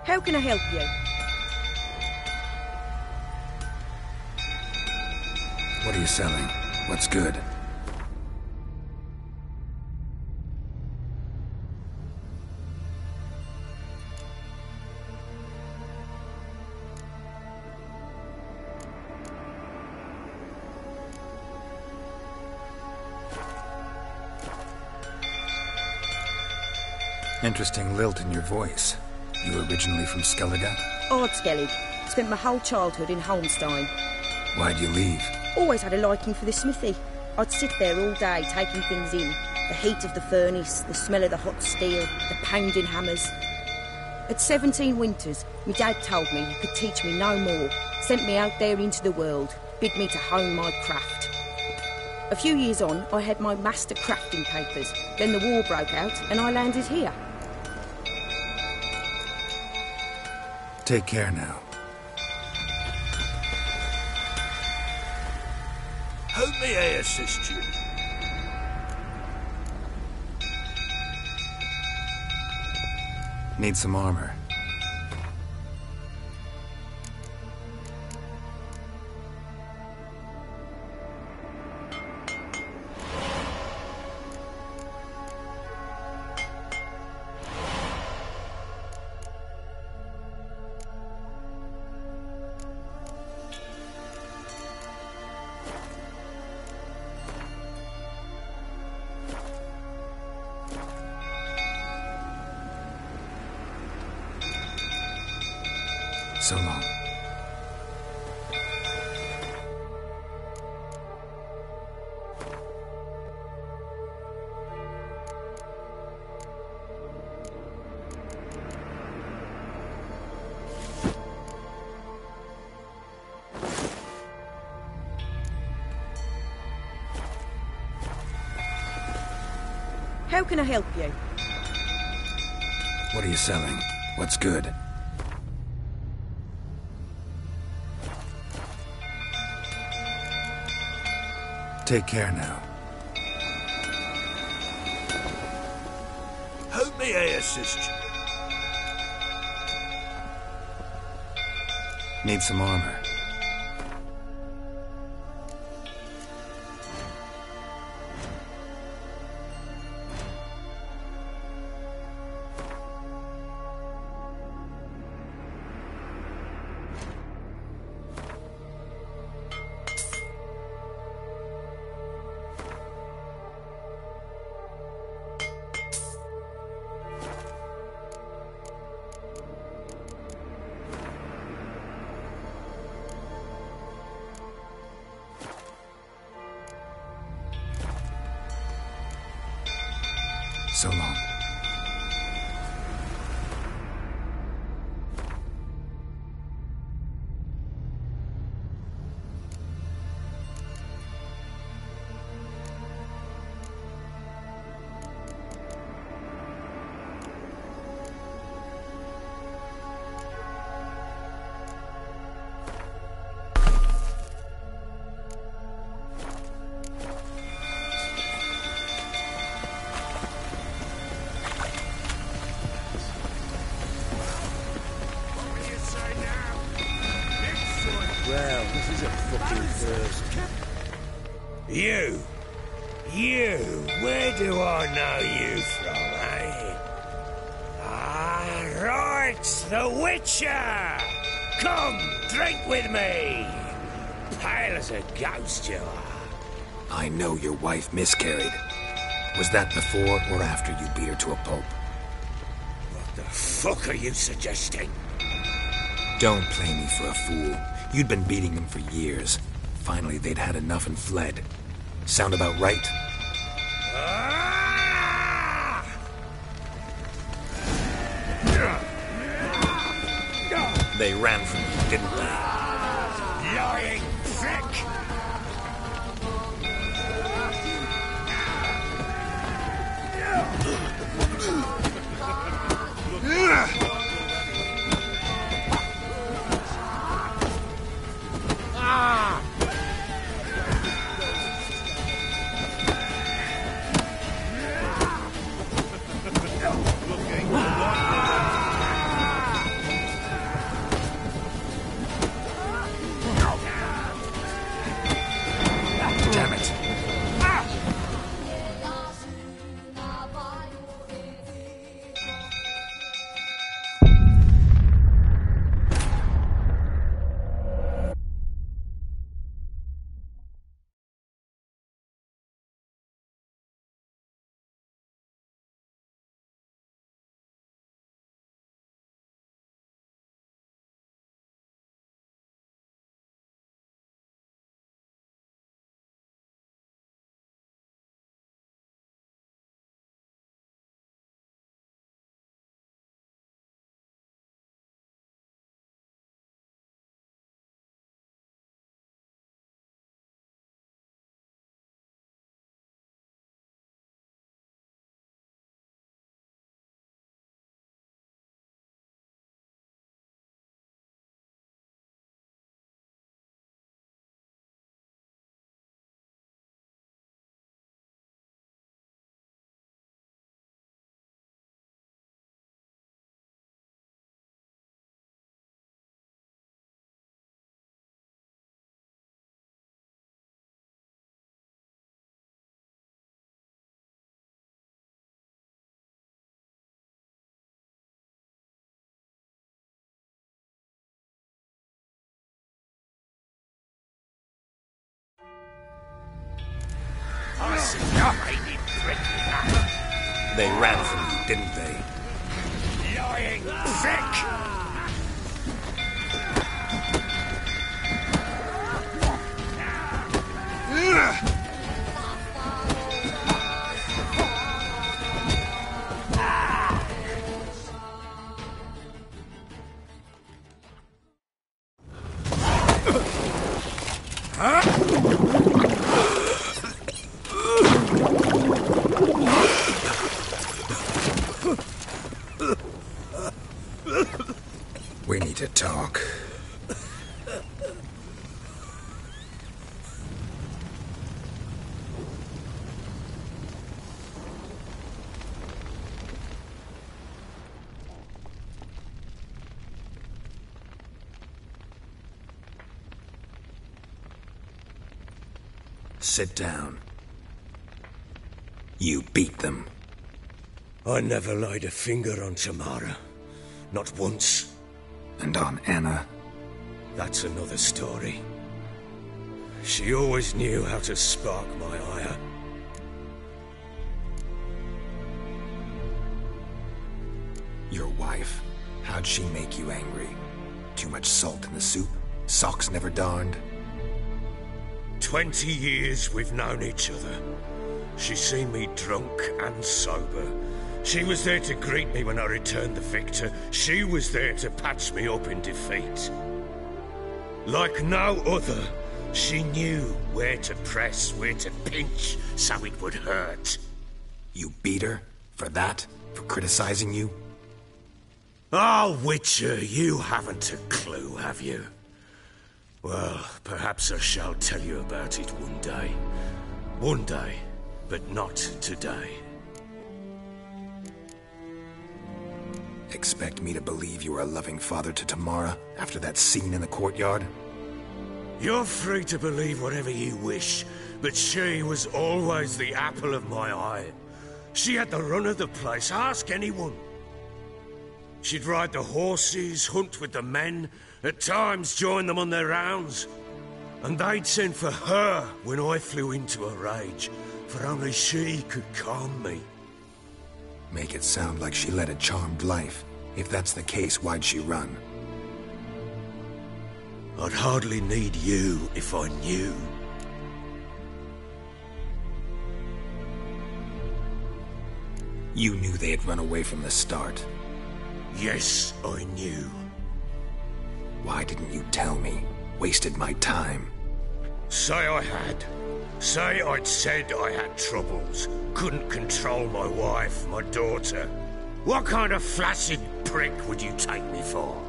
How can I help you? What are you selling? What's good? Interesting lilt in your voice. You originally from Skellige? Ardskellig. Spent my whole childhood in Holmstein. Why'd you leave? Always had a liking for the smithy. I'd sit there all day taking things in. The heat of the furnace, the smell of the hot steel, the pounding hammers. At 17 winters, my dad told me he could teach me no more. Sent me out there into the world, bid me to hone my craft. A few years on, I had my master crafting papers. Then the war broke out and I landed here. Take care now. How may I assist you? Need some armor. So long. How can I help you? What are you selling? What's good? Take care now. How may I assist you? Need some armor. So long. Well, this is a fucking first. You, where do I know you from, eh? Ah, right, the Witcher! Come, drink with me! Pale as a ghost, you are. I know your wife miscarried. Was that before or after you beat her to a pulp? What the fuck are you suggesting? Don't play me for a fool. You'd been beating them for years. Finally, they'd had enough and fled. Sound about right? They ran from you, didn't they? Lying prick! Damn it. I see you hated prick. They ran from you, didn't they? Lying prick! We need to talk. Sit down. You beat them. I never laid a finger on Tamara. Not once. And on Anna? That's another story. She always knew how to spark my ire. Your wife. How'd she make you angry? Too much salt in the soup? Socks never darned? 20 years we've known each other. She's seen me drunk and sober. She was there to greet me when I returned the victor. She was there to patch me up in defeat. Like no other, she knew where to press, where to pinch, so it would hurt. You beat her? For that? For criticizing you? Oh, Witcher, you haven't a clue, have you? Well, perhaps I shall tell you about it one day. One day, but not today. Expect me to believe you were a loving father to Tamara after that scene in the courtyard? You're free to believe whatever you wish, but she was always the apple of my eye. She had the run of the place, ask anyone. She'd ride the horses, hunt with the men, at times join them on their rounds. And they'd send for her when I flew into a rage, for only she could calm me. Make it sound like she led a charmed life. If that's the case, why'd she run? I'd hardly need you if I knew. You knew they had run away from the start. Yes, I knew. Why didn't you tell me? Wasted my time. Say I had. Say I'd said I had troubles. Couldn't control my wife, my daughter. What kind of flaccid prick would you take me for?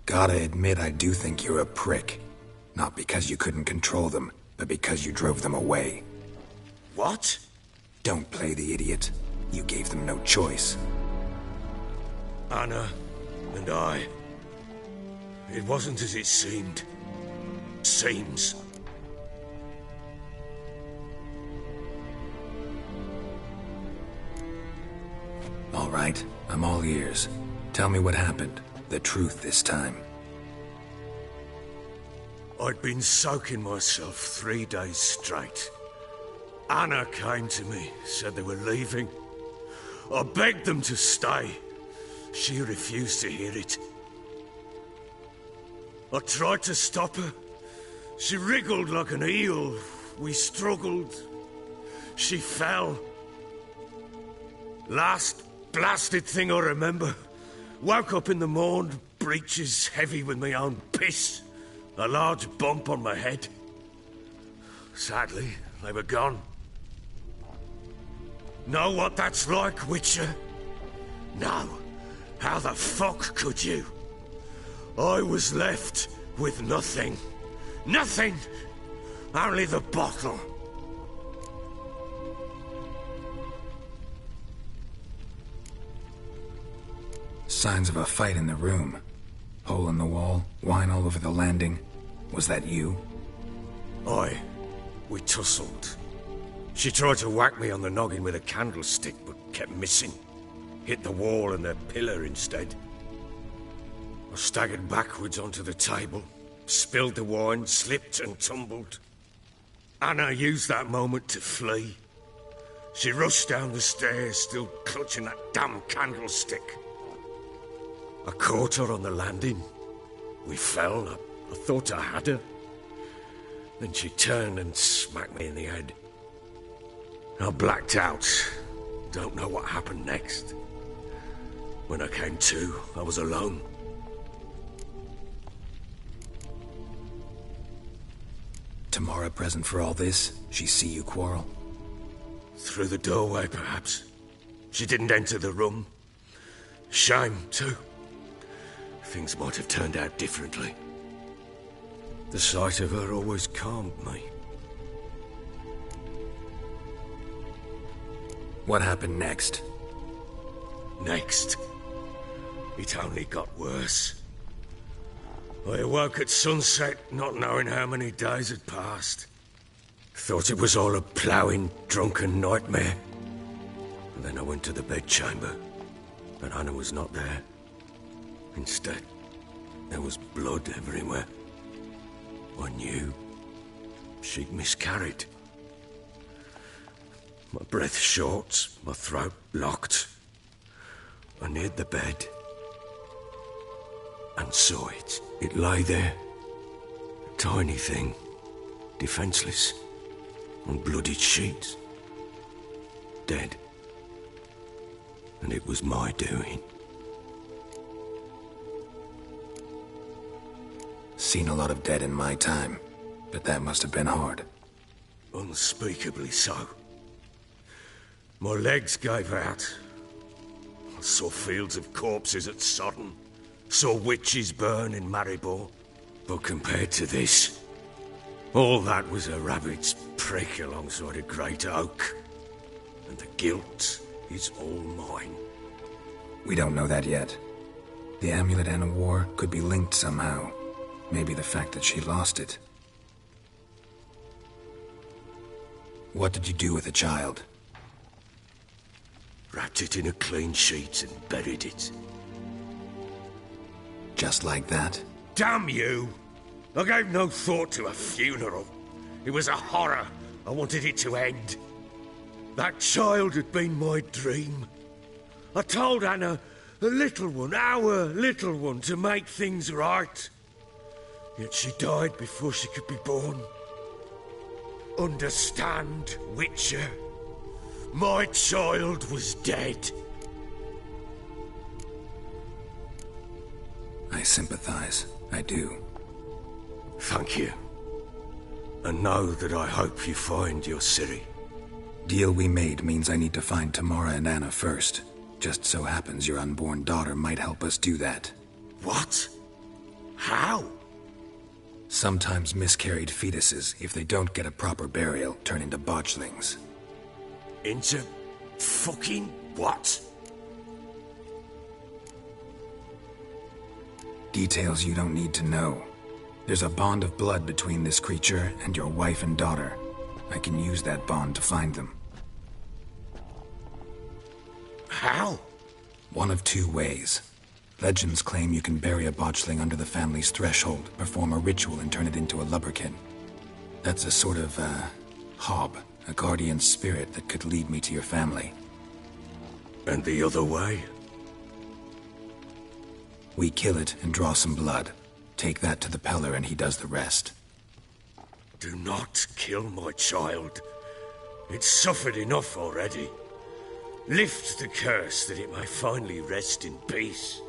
Gotta admit, I do think you're a prick. Not because you couldn't control them, but because you drove them away. What? Don't play the idiot. You gave them no choice. Anna and I... It wasn't as it seemed. Seems. All right, I'm all ears. Tell me what happened. The truth this time. I'd been soaking myself 3 days straight. Anna came to me, said they were leaving. I begged them to stay. She refused to hear it. I tried to stop her. She wriggled like an eel. We struggled. She fell. Last blasted thing I remember. Woke up in the morn, breeches heavy with my own piss. A large bump on my head. Sadly, they were gone. Know what that's like, Witcher? No. How the fuck could you? I was left with nothing. Nothing! Only the bottle. Signs of a fight in the room. Hole in the wall, wine all over the landing. Was that you? Aye. We tussled. She tried to whack me on the noggin with a candlestick, but kept missing. Hit the wall and a pillar instead. I staggered backwards onto the table, spilled the wine, slipped and tumbled. Anna used that moment to flee. She rushed down the stairs, still clutching that damn candlestick. I caught her on the landing. We fell. I thought I had her. Then she turned and smacked me in the head. I blacked out. Don't know what happened next. When I came to, I was alone. Tamara present for all this? She see you quarrel? Through the doorway, perhaps. She didn't enter the room. Shame, too. Things might have turned out differently. The sight of her always calmed me. What happened next? Next? It only got worse. I awoke at sunset, not knowing how many days had passed. Thought it was all a ploughing, drunken nightmare. And then I went to the bedchamber, but Anna was not there. Instead, there was blood everywhere. I knew she'd miscarried. My breath short, my throat locked. I neared the bed and saw it. It lay there, a tiny thing, defenseless, on bloodied sheets, dead. And it was my doing. Seen a lot of dead in my time, but that must have been hard. Unspeakably so. My legs gave out. I saw fields of corpses at Sodden. Saw witches burn in Maribor. But compared to this, all that was a rabbit's prick alongside a great oak. And the guilt is all mine. We don't know that yet. The amulet Anna wore could be linked somehow. Maybe the fact that she lost it. What did you do with the child? Wrapped it in a clean sheet and buried it. Just like that? Damn you! I gave no thought to a funeral. It was a horror. I wanted it to end. That child had been my dream. I told Anna, the little one, our little one, to make things right. Yet she died before she could be born. Understand, Witcher? My child was dead. I sympathize. I do. Thank you. And know that I hope you find your Ciri. Deal we made means I need to find Tamara and Anna first. Just so happens your unborn daughter might help us do that. What? How? Sometimes miscarried fetuses, if they don't get a proper burial, turn into botchlings. Into fucking what? Details you don't need to know. There's a bond of blood between this creature and your wife and daughter. I can use that bond to find them. How? One of two ways. Legends claim you can bury a botchling under the family's threshold, perform a ritual and turn it into a lubberkin. That's a sort of, hob, a guardian spirit that could lead me to your family. And the other way? We kill it and draw some blood. Take that to the Peller and he does the rest. Do not kill my child. It's suffered enough already. Lift the curse that it may finally rest in peace.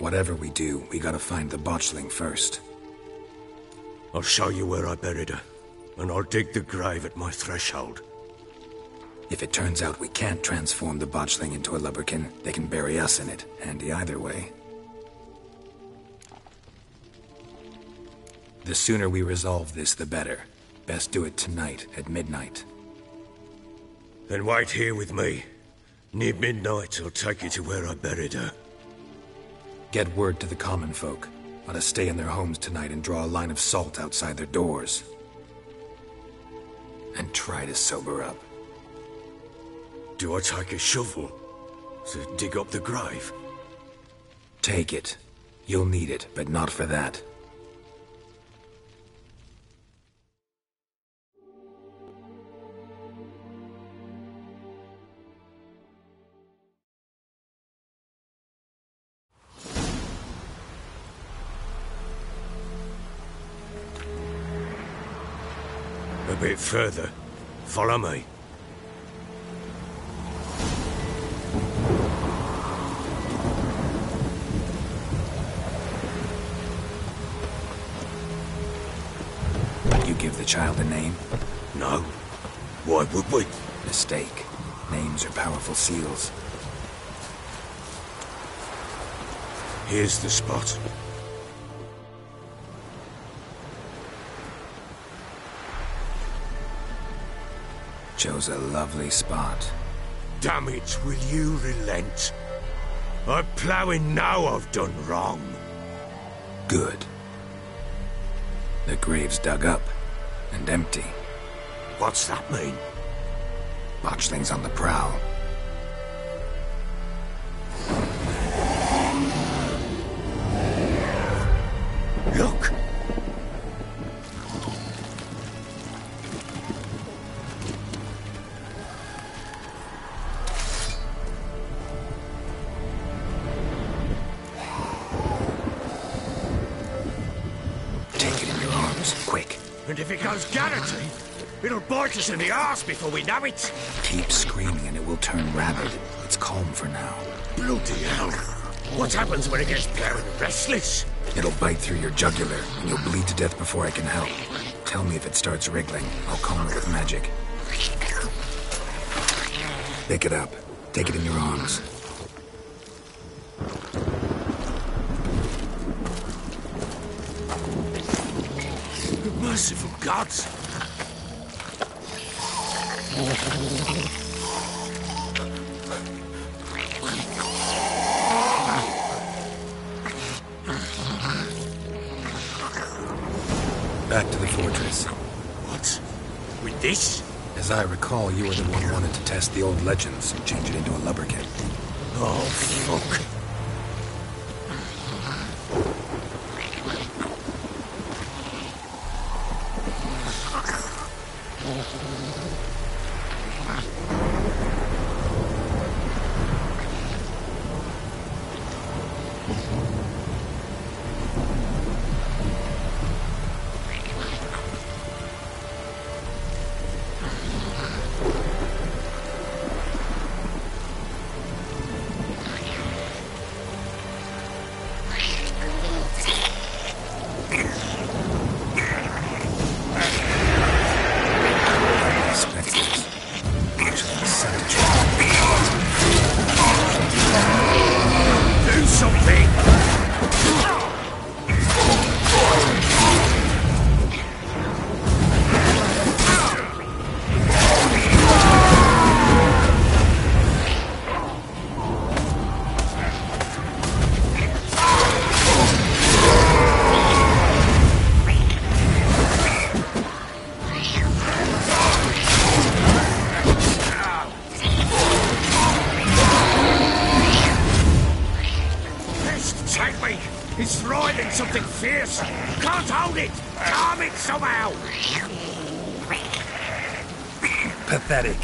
whatever we do, we gotta find the botchling first. I'll show you where I buried her, and I'll dig the grave at my threshold. If it turns out we can't transform the botchling into a lubberkin, they can bury us in it. Handy either way. The sooner we resolve this, the better. Best do it tonight, at midnight. Then wait here with me. Near midnight, I'll take you to where I buried her. Get word to the common folk. Let us stay in their homes tonight and draw a line of salt outside their doors. And try to sober up. Do I take a shovel to dig up the grave? Take it. You'll need it, but not for that. A bit further. Follow me. You give the child a name? No. Why would we? Mistake. Names are powerful seals. Here's the spot. Chose a lovely spot. Damn it, will you relent? I'm ploughing now I've done wrong. Good. The grave's dug up and empty. What's that mean? Botchling's on the prowl. Look! And if it goes Garrity, it'll bite us in the arse before we know it. Keep screaming and it will turn rabid. It's calm for now. Bloody hell. What happens when it gets very restless? It'll bite through your jugular, and you'll bleed to death before I can help. Tell me if it starts wriggling. I'll calm it with magic. Pick it up. Take it in your arms. Merciful gods! Back to the fortress. What? With this? As I recall, you were the one who wanted to test the old legends and change it into a lubberkin. Oh, fuck. Pathetic.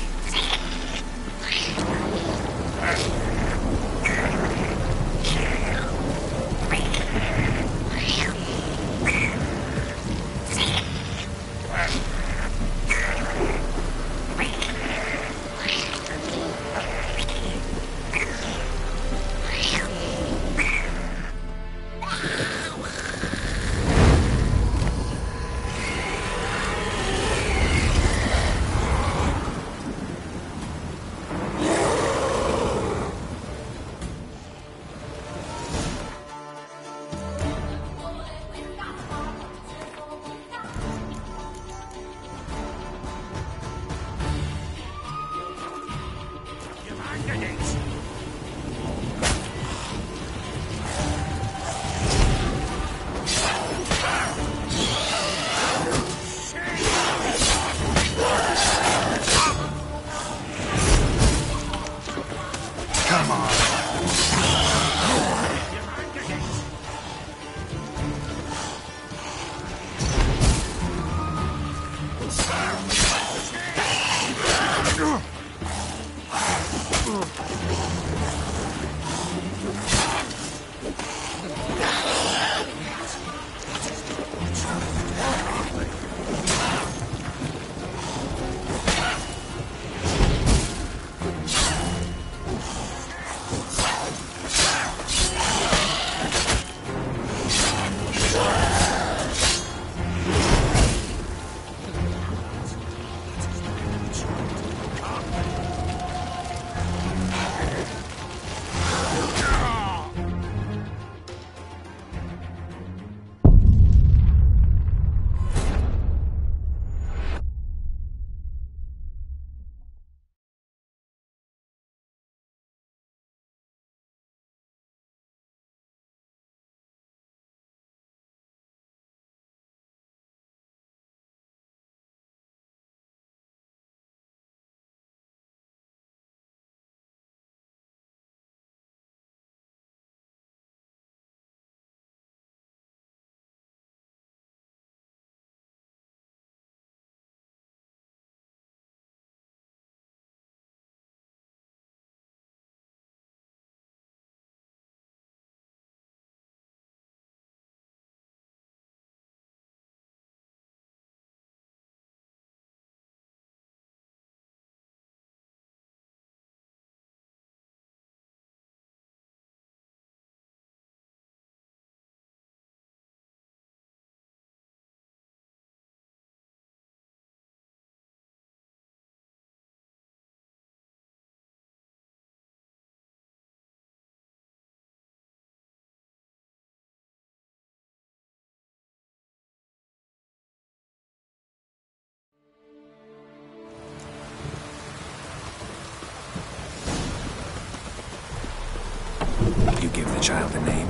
child a name?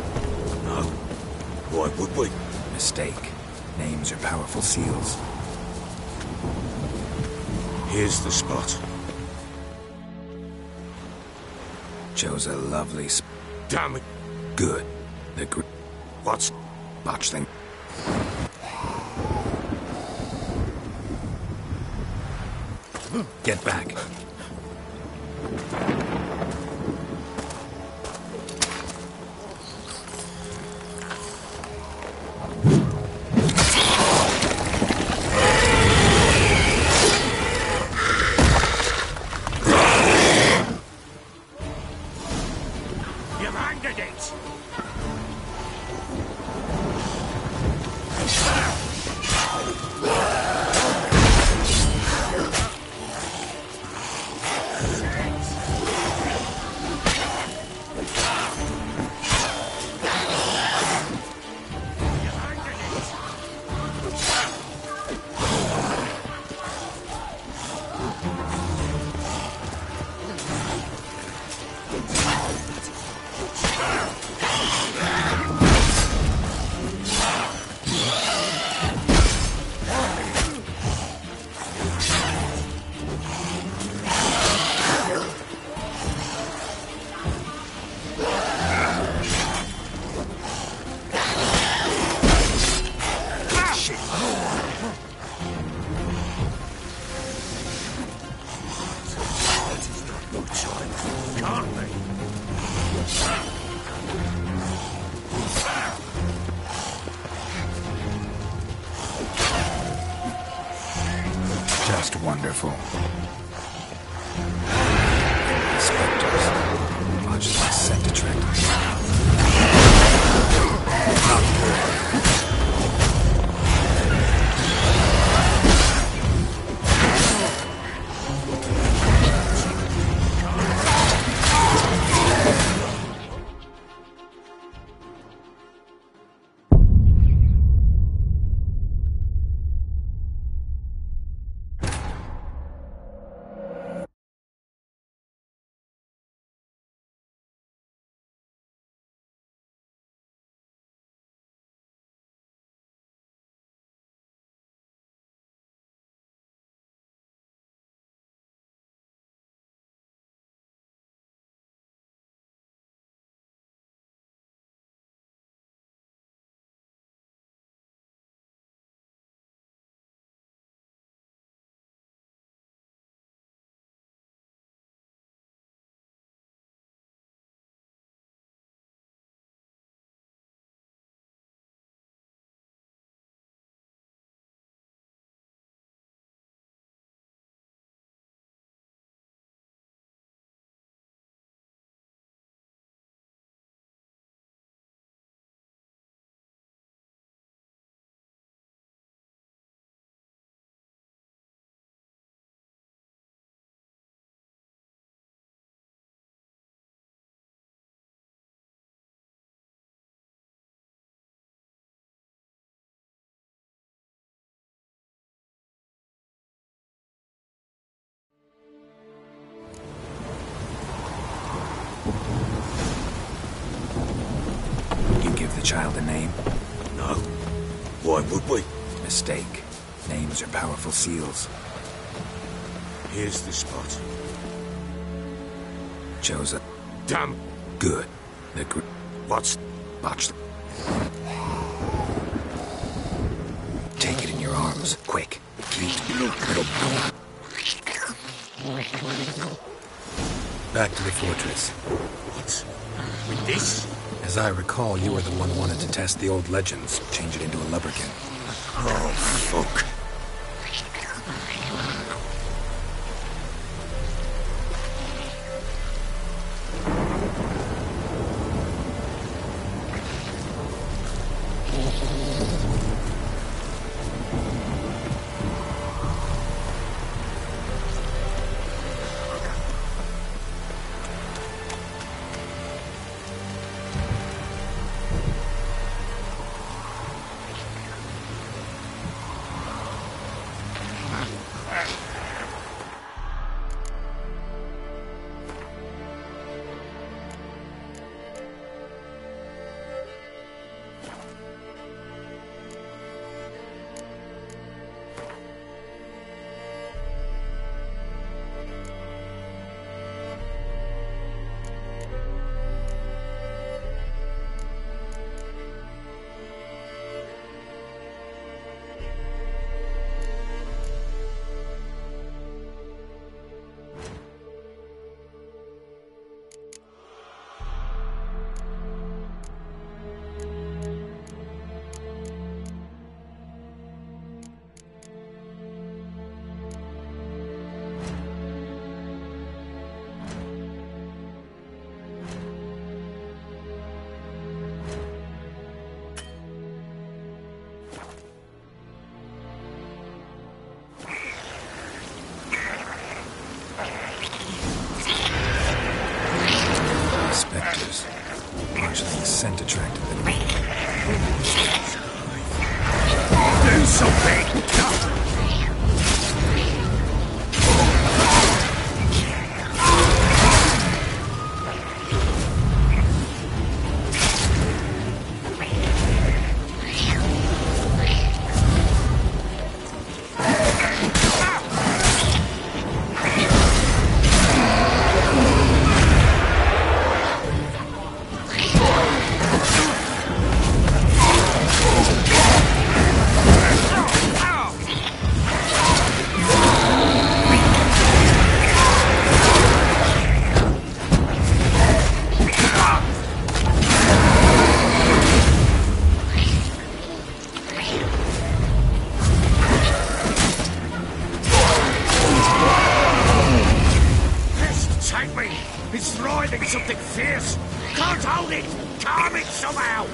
No. Why would we? Mistake. Names are powerful seals. Here's the spot. Chose a lovely Damn it. Good. The What's... botchling. Get back. You've angered it! Just wonderful. Spectres. Much like scent attractors. The child a name? No. Why would we? Mistake. Names are powerful seals. Here's the spot. Chose a... Damn. Good. The What's... botched. Take it in your arms. Quick. Back to the fortress. What? With this? As I recall, you were the one wanted to test the old legends, change it into a lubberkin. Oh, fuck. driving something fierce. Can't hold it. Calm it somehow.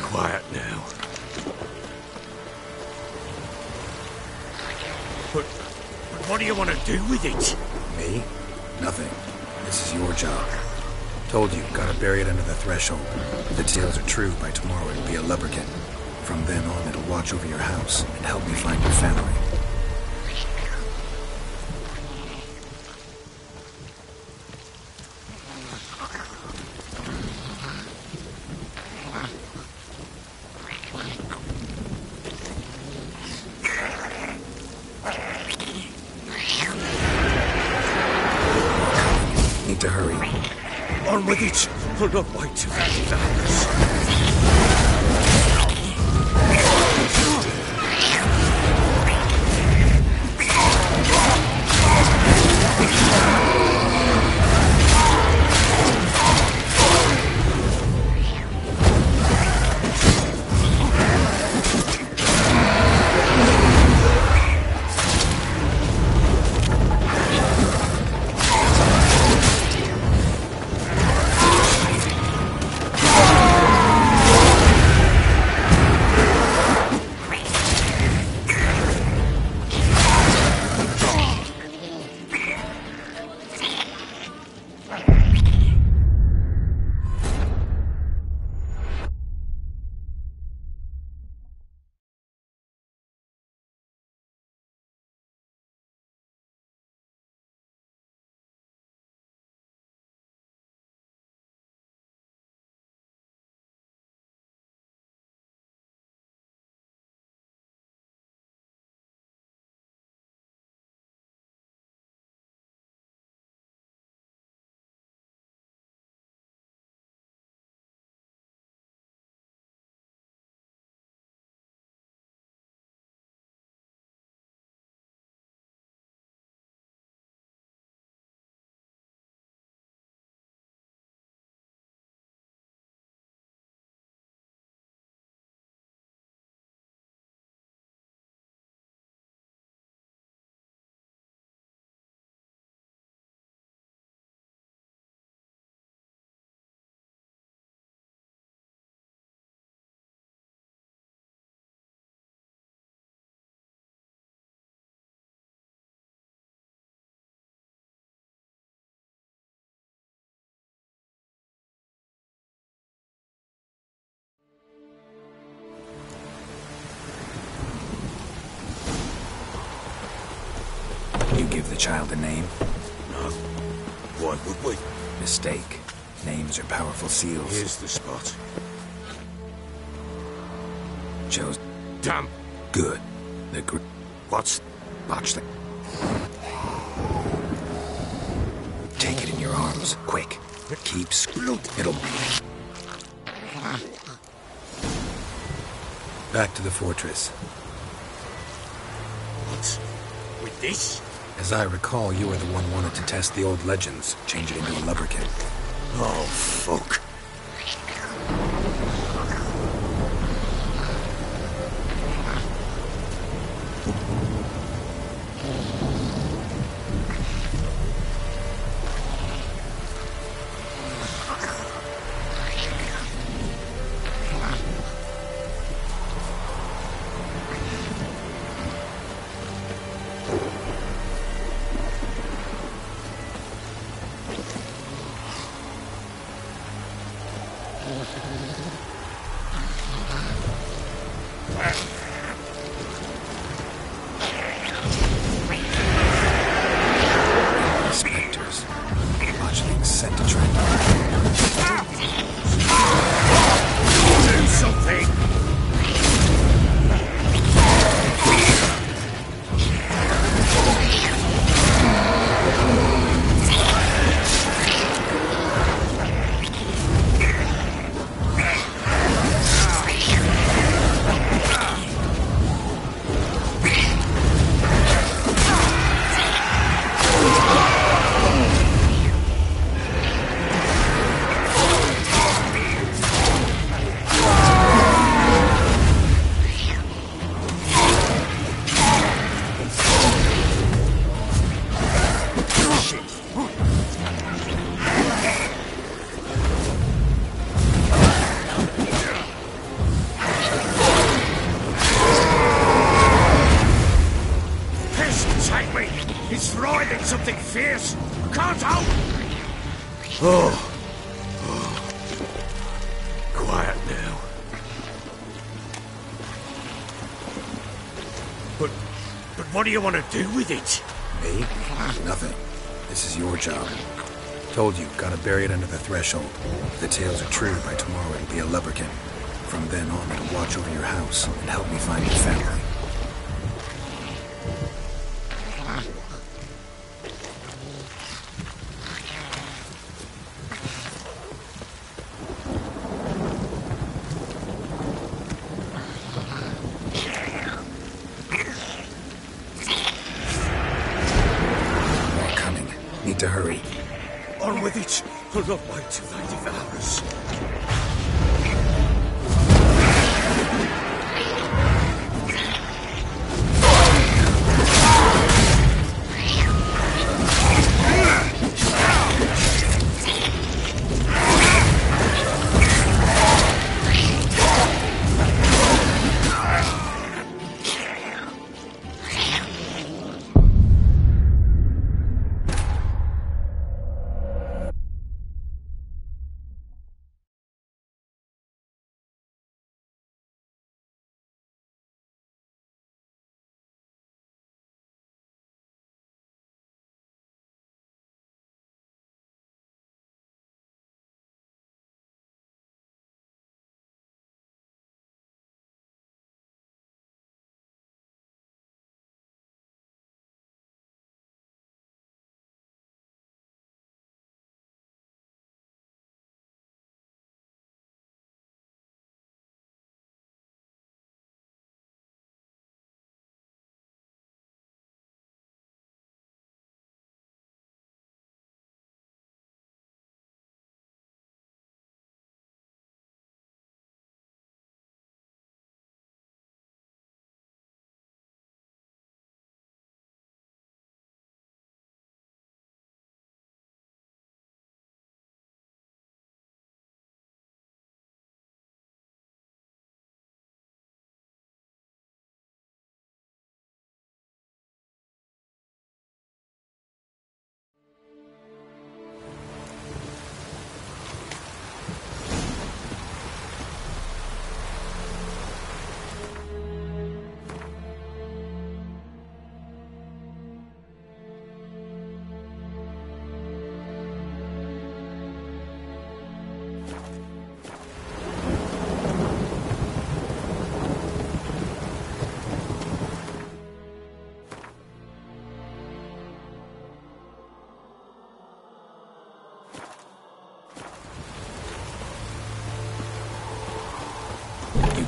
Quiet now. But what do you want to do with it? Me? Nothing. This is your job. Told you, gotta bury it under the threshold. If the tales are true, by tomorrow it'll be a lubberkin. From then on, it'll watch over your house and help me find your family. Need to hurry. On with it. We'll not wait too long. You give the child a name? No. Why would we? Mistake. Names are powerful seals. Here's the spot. Chose. Damn. Good. The What's... Watch the... Take it in your arms. Quick. Keep blood. It'll... Back to the fortress. What? With this? As I recall, you were the one wanted to test the old legends, change it into a lubberkin. Oh, fuck. Spectres. Fledglings sent to track. Do something! Quiet now. But what do you want to do with it? Me? Nothing. This is your job. Told you, gotta bury it under the threshold. If the tales are true, by tomorrow it'll be a lubberkin. From then on, it'll watch over your house and help me find your family. More coming. Need to hurry. On with it. I'll not wait till they devour us.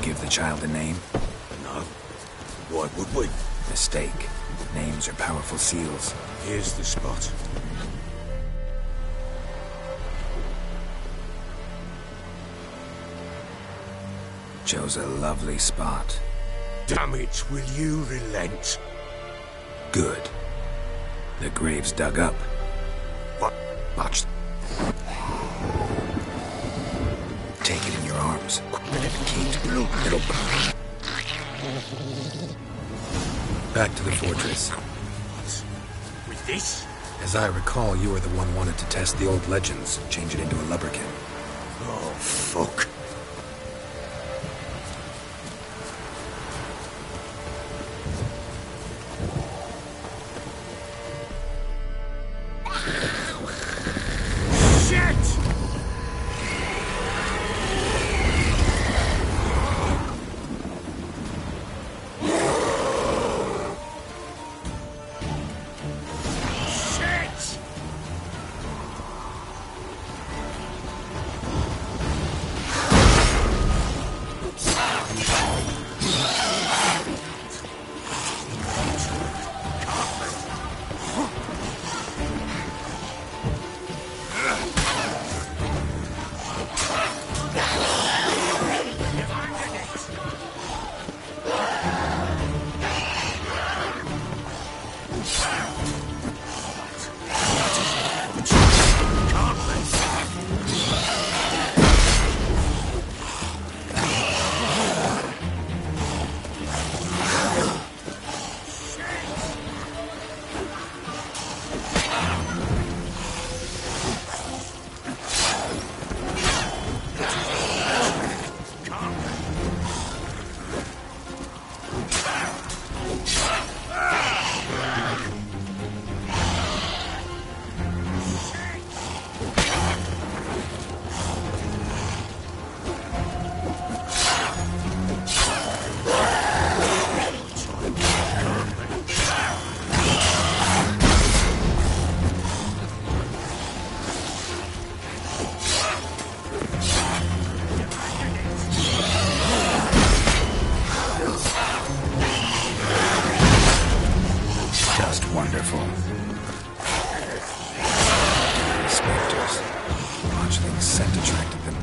Give the child a name? No. Why would we? Mistake. Names are powerful seals. Here's the spot. Chose a lovely spot. Damn it, will you relent? Good. The grave's dug up. What? Watch. Take it in your arms. It'll... Back to the fortress. What? With this? As I recall, you were the one wanted to test the old legends, change it into a lubberkin. Oh, fuck. Something's scent attracted them.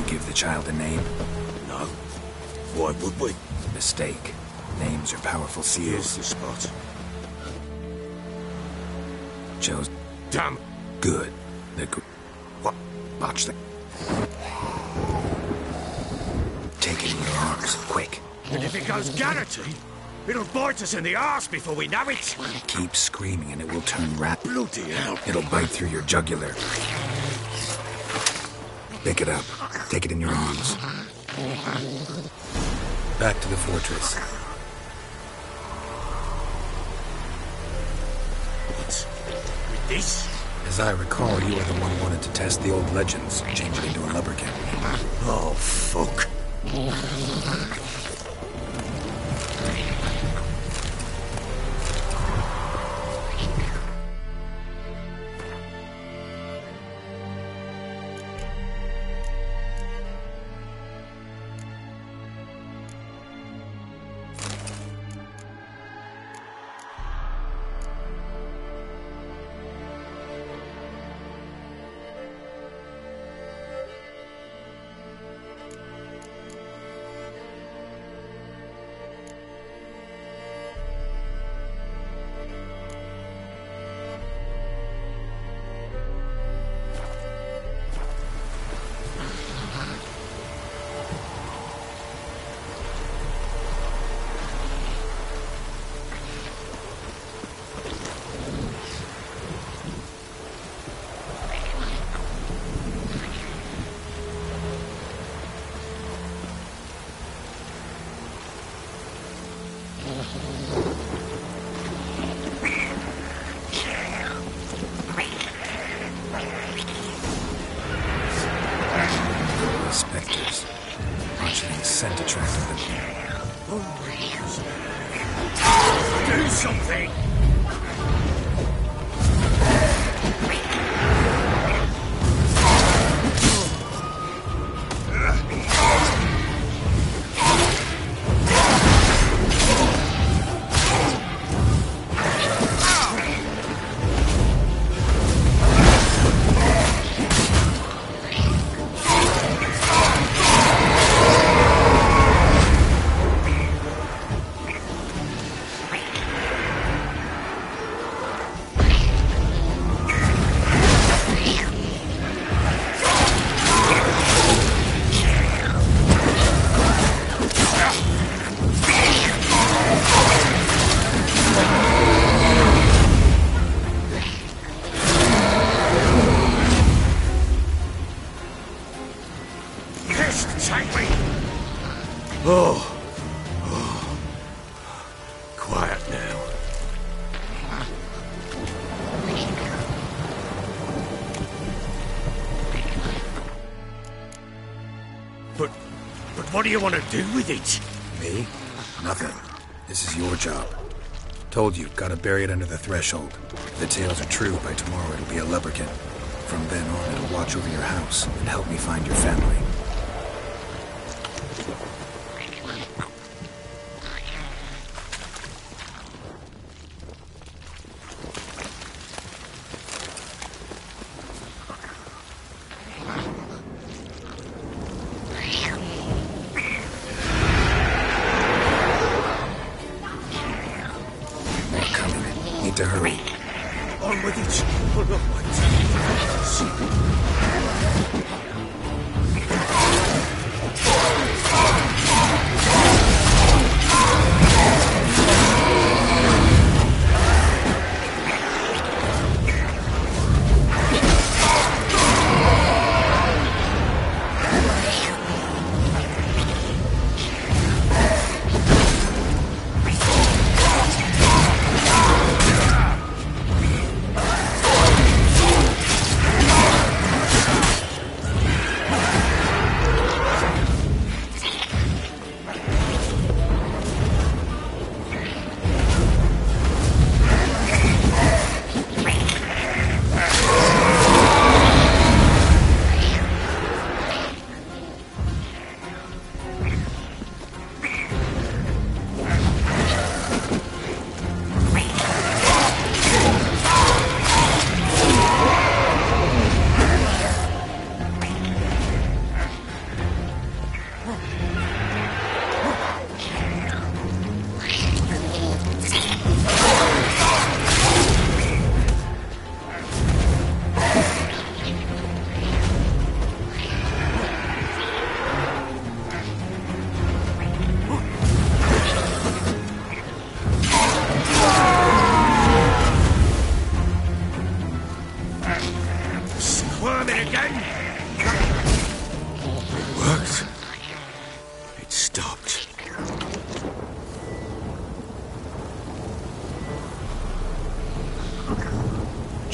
Give the child a name? No. Why would we? Mistake. Names are powerful seals. Here's the spot. Chose. Damn. Good. What? Watch the. Take it in your arms, quick. And if it goes Garrity, it'll bite us in the arse before we know it. Keep screaming and it will turn rat. Bloody hell. It'll bite through your jugular. Pick it up. Take it in your arms. Back to the fortress. What? With this? As I recall, you are the one who wanted to test the old legends, change it into a lubberkin. Oh, fuck. Spectres. Watch things scent attracted them. Do something! Oh. Quiet now. But what do you want to do with it? Me? Nothing. This is your job. Told you, gotta bury it under the threshold. If the tales are true, by tomorrow it'll be a lubberkin. From then on, it'll watch over your house and help me find your family. To hurry. On with it. Oh, no,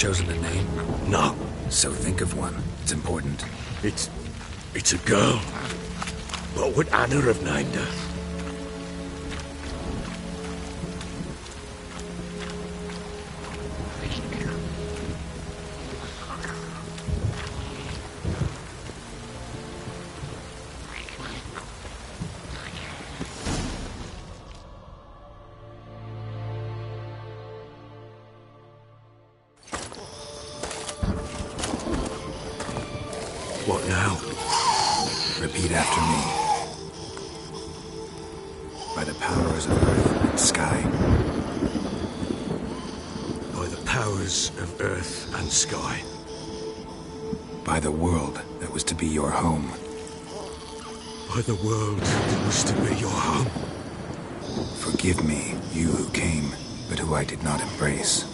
Chosen a name? No. So think of one. It's important. It's a girl. What would Anna have named her? What now? Repeat after me. By the powers of earth and sky. By the powers of earth and sky. By the world that was to be your home. By the world that was to be your home. Forgive me, you who came, but who I did not embrace.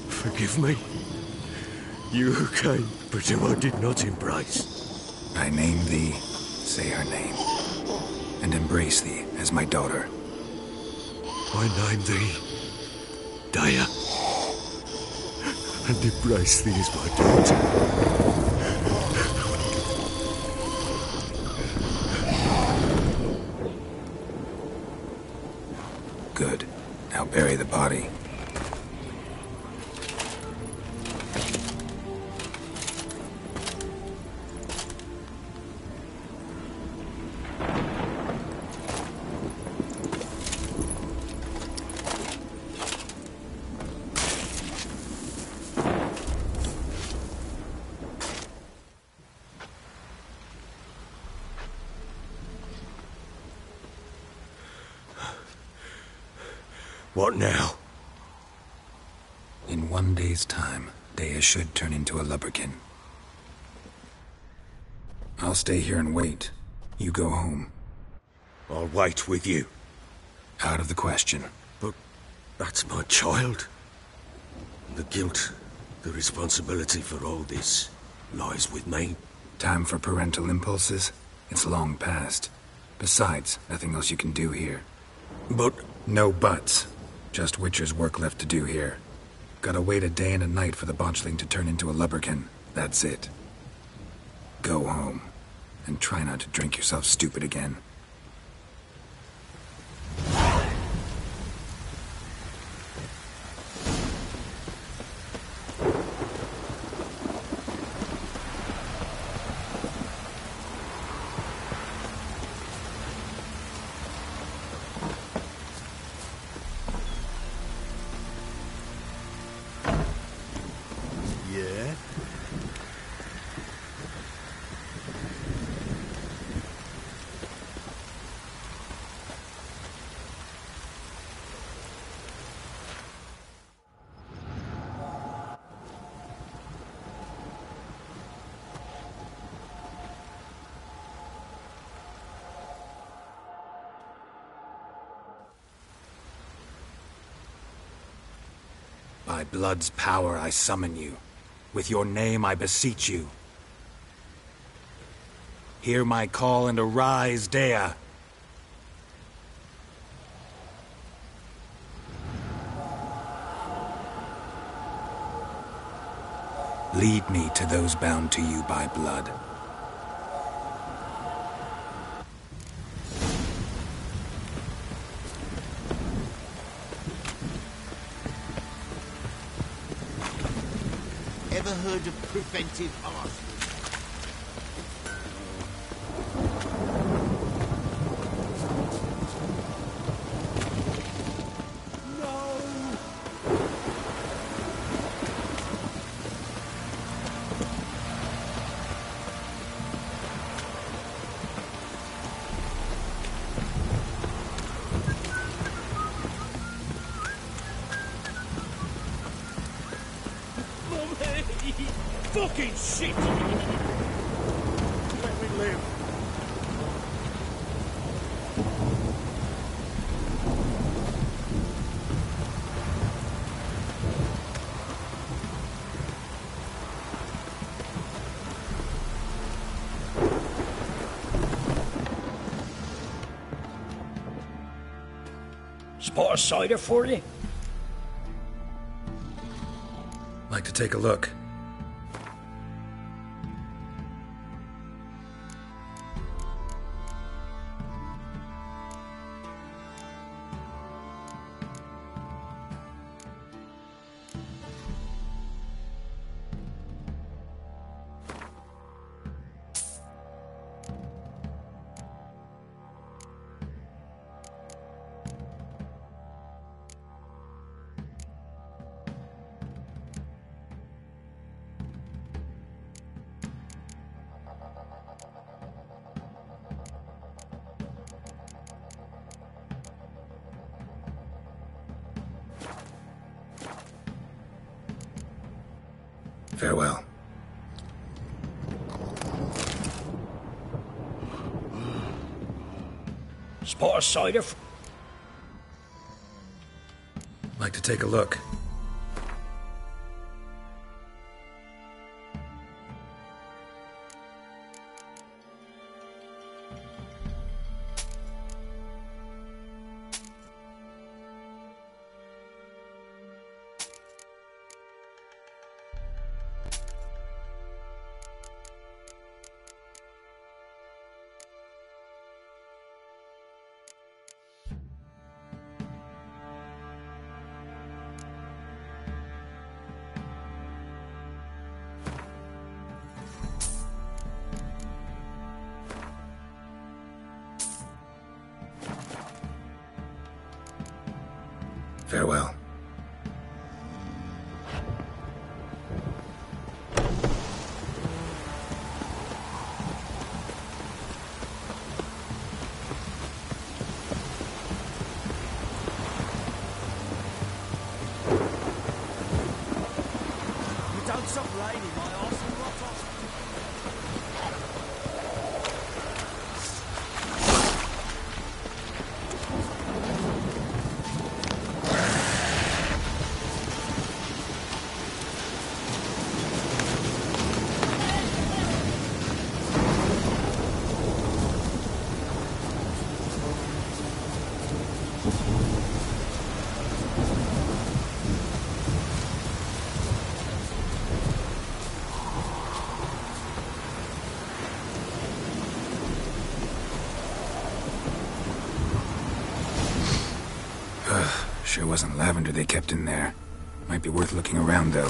Forgive me, you who came, but who I did not embrace. I name thee, say her name, and embrace thee as my daughter. I name thee, Daya, and embrace thee as my daughter. Good. Now bury the body. What now? In 1 day's time, Daya should turn into a lubberkin. I'll stay here and wait. You go home. I'll wait with you. Out of the question. But that's my child. The guilt, the responsibility for all this lies with me. Time for parental impulses? It's long past. Besides, nothing else you can do here. But... No buts. Just Witcher's work left to do here. Gotta wait a day and a night for the botchling to turn into a lubberkin. That's it. Go home. And try not to drink yourself stupid again. Yeah? By blood's power I summon you. With your name I beseech you. Hear my call and arise, Dea. Lead me to those bound to you by blood. Ever heard of preventive arson? Fucking shit! Let me live. Spot a cider for you? Like to take a look. Farewell. Spot a cider for... Like to take a look. Farewell. You done something right in my arse and rot off. Sure wasn't lavender they kept in there. Might be worth looking around, though.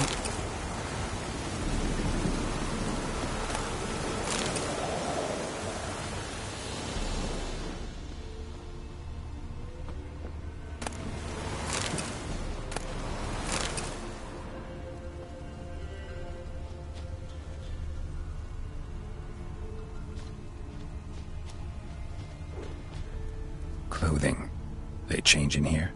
Clothing. They change in here?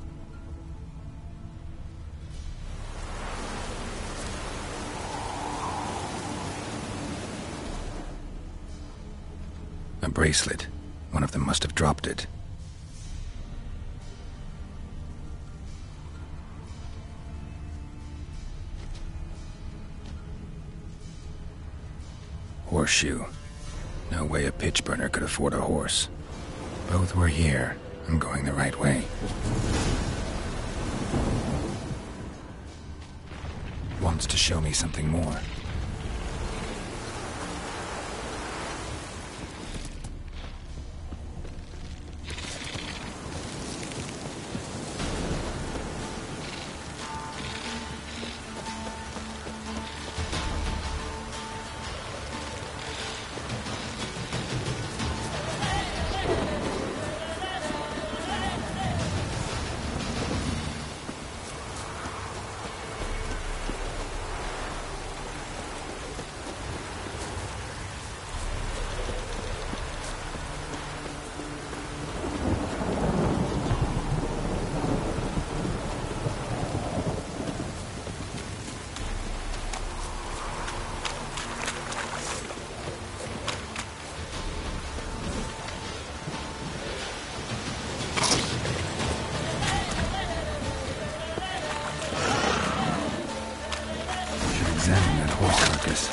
A bracelet. One of them must have dropped it. Horseshoe. No way a pitch burner could afford a horse. Both were here. I'm going the right way. Wants to show me something more. Examine that horse carcass.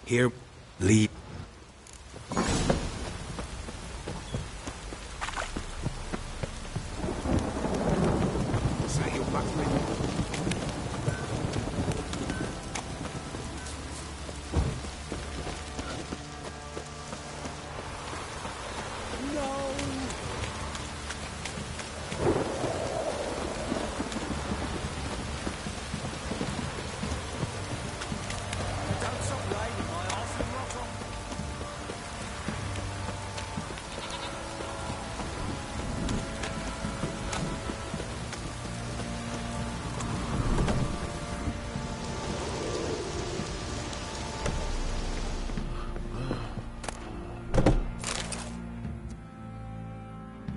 Here, lead.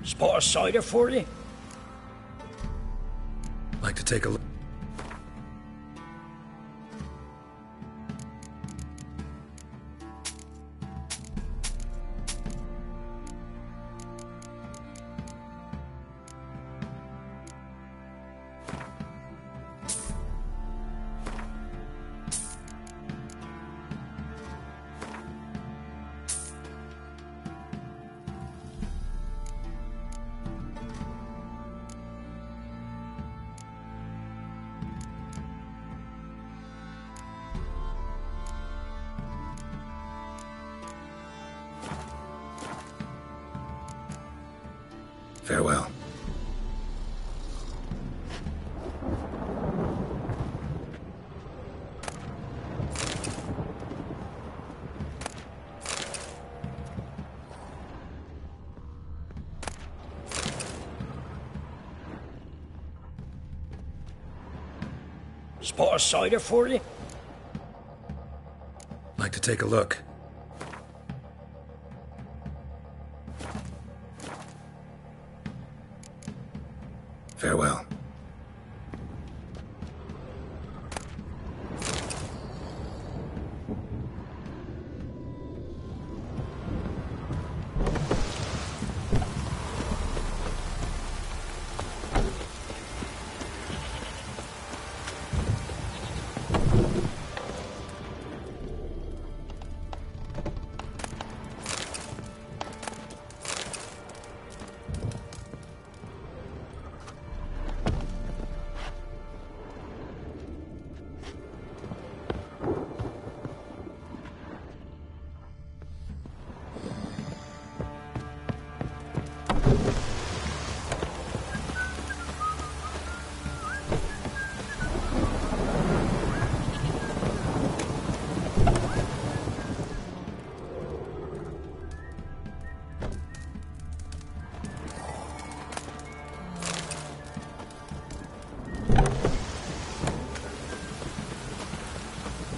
Spot of cider for you? Like to take a look? Farewell. Spot of cider for you? Like to take a look? Farewell.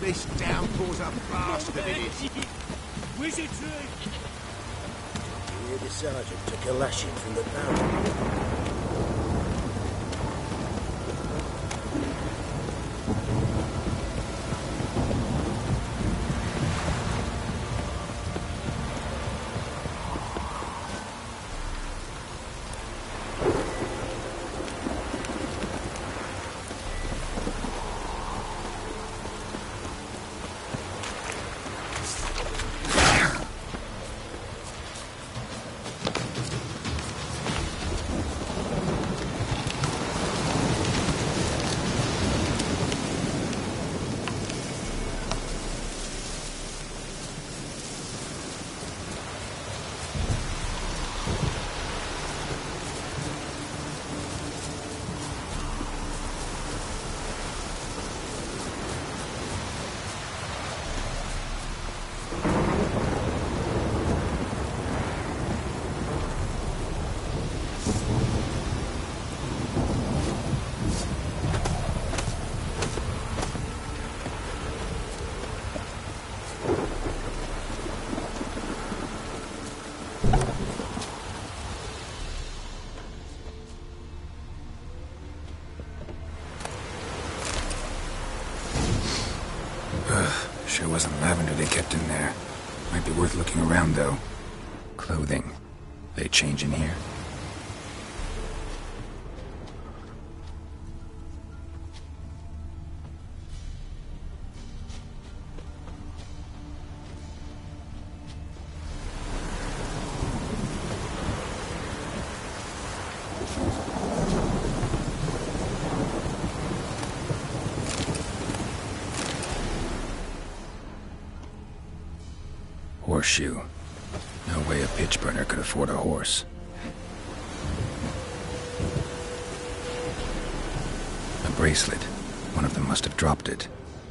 This downpour's a bastard, it is. Wizard tree! You hear the sergeant took a lashing from the barrel. Sure wasn't lavender they kept in there. Might be worth looking around, though. Clothing. They change in here? Horseshoe. No way a pitch burner could afford a horse. A bracelet. One of them must have dropped it.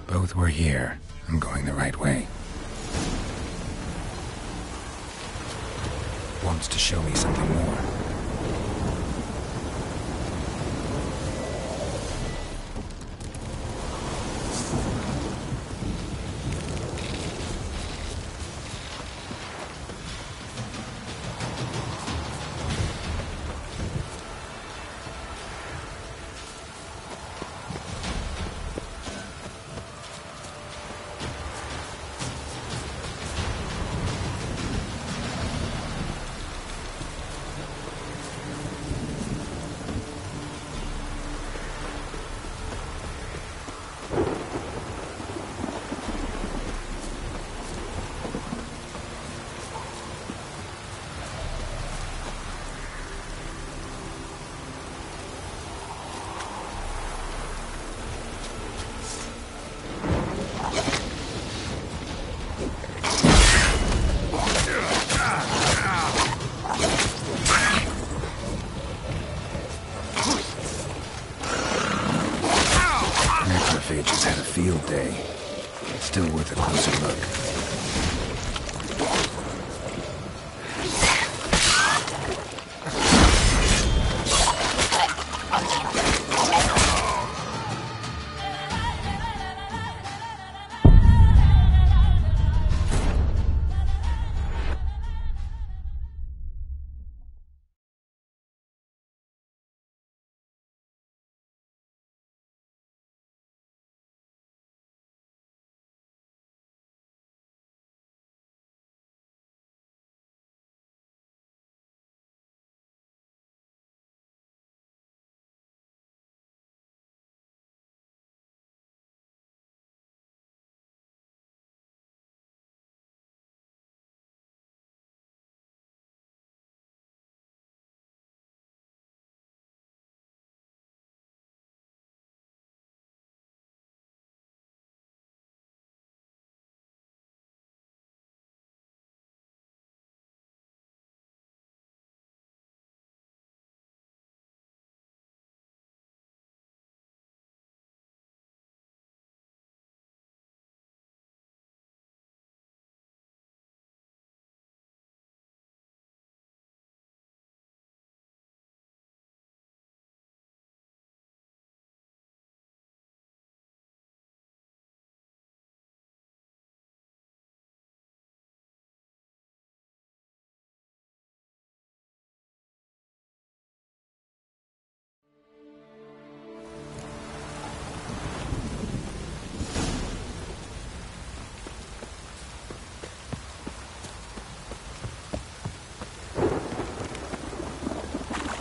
Both were here. I'm going the right way. Wants to show me something more. field day. Still worth a closer look.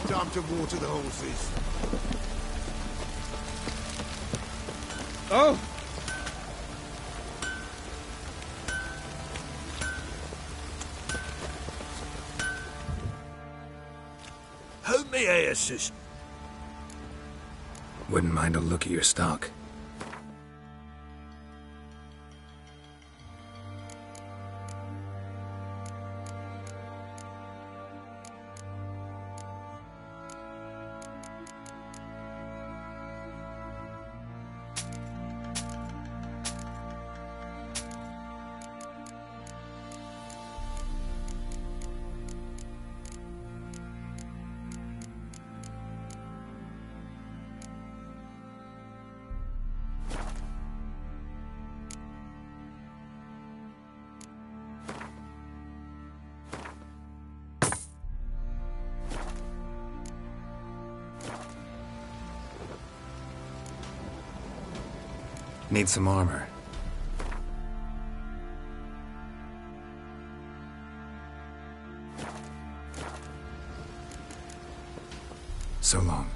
Time to water the horses. Oh! Help me here, sis. Wouldn't mind a look at your stock. Need some armor. So long.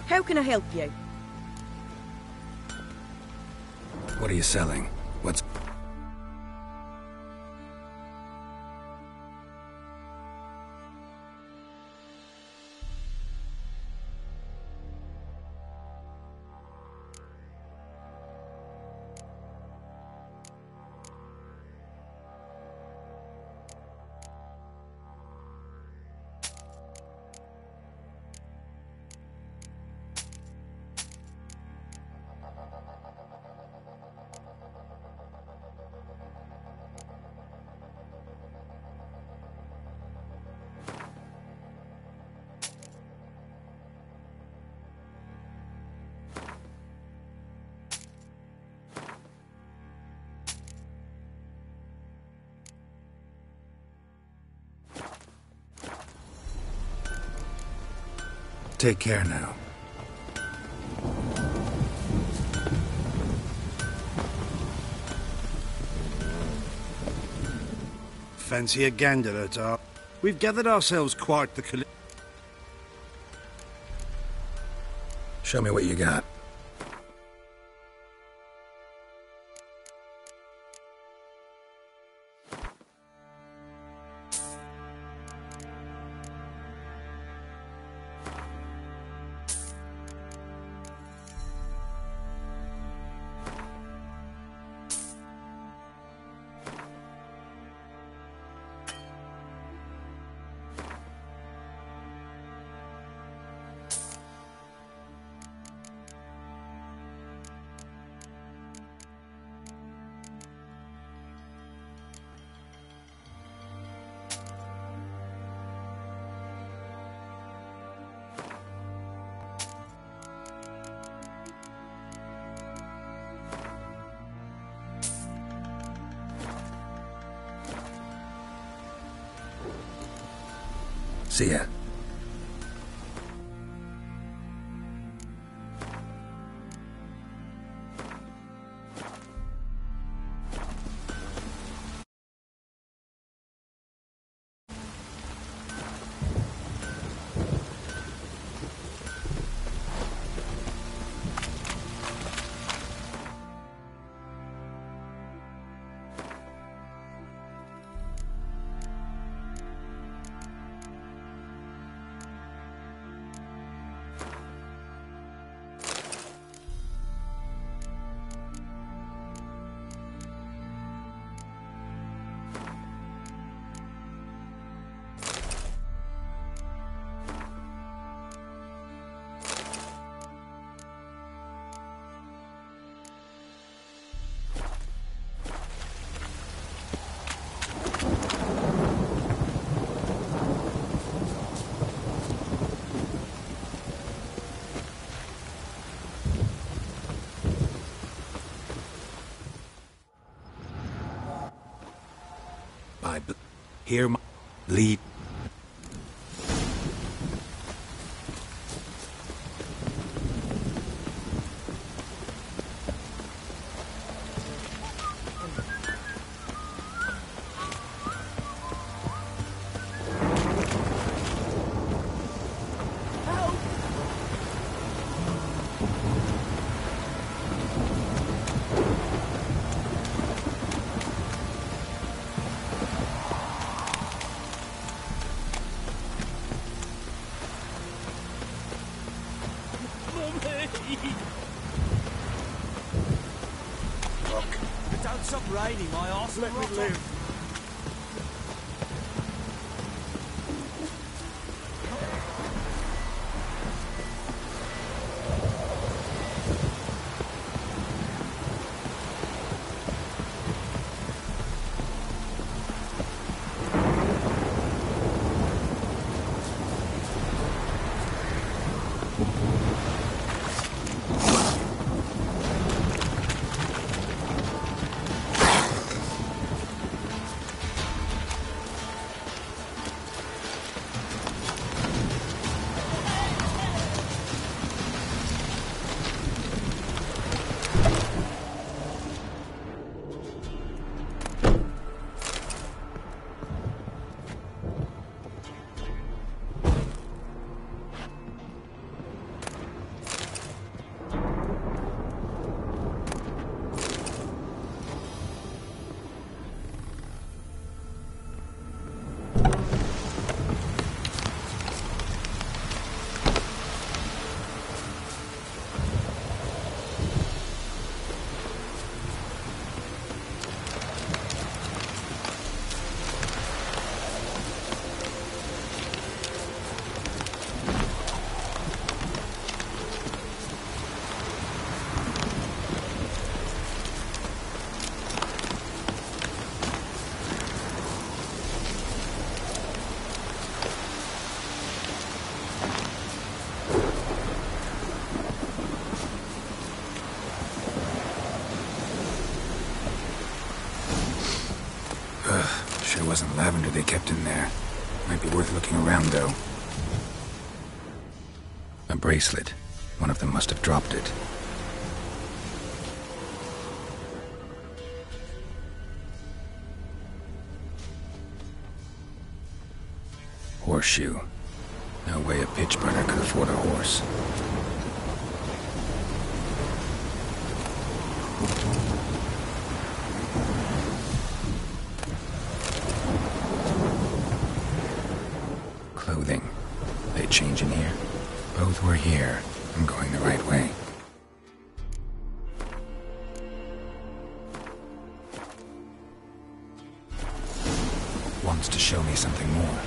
How can I help you? What are you selling? What's... Take care now. Fancy a gander at our... We've gathered ourselves quite the collection. Show me what you got. See ya. Hear my lead. Stop raining, my arse. Let me live. Sure wasn't lavender they kept in there. Might be worth looking around, though. A bracelet. One of them must have dropped it. Horseshoe. No way a pitch burner could afford a horse. Clothing. They change in here? Both were here. I'm going the right way. Wants to show me something more.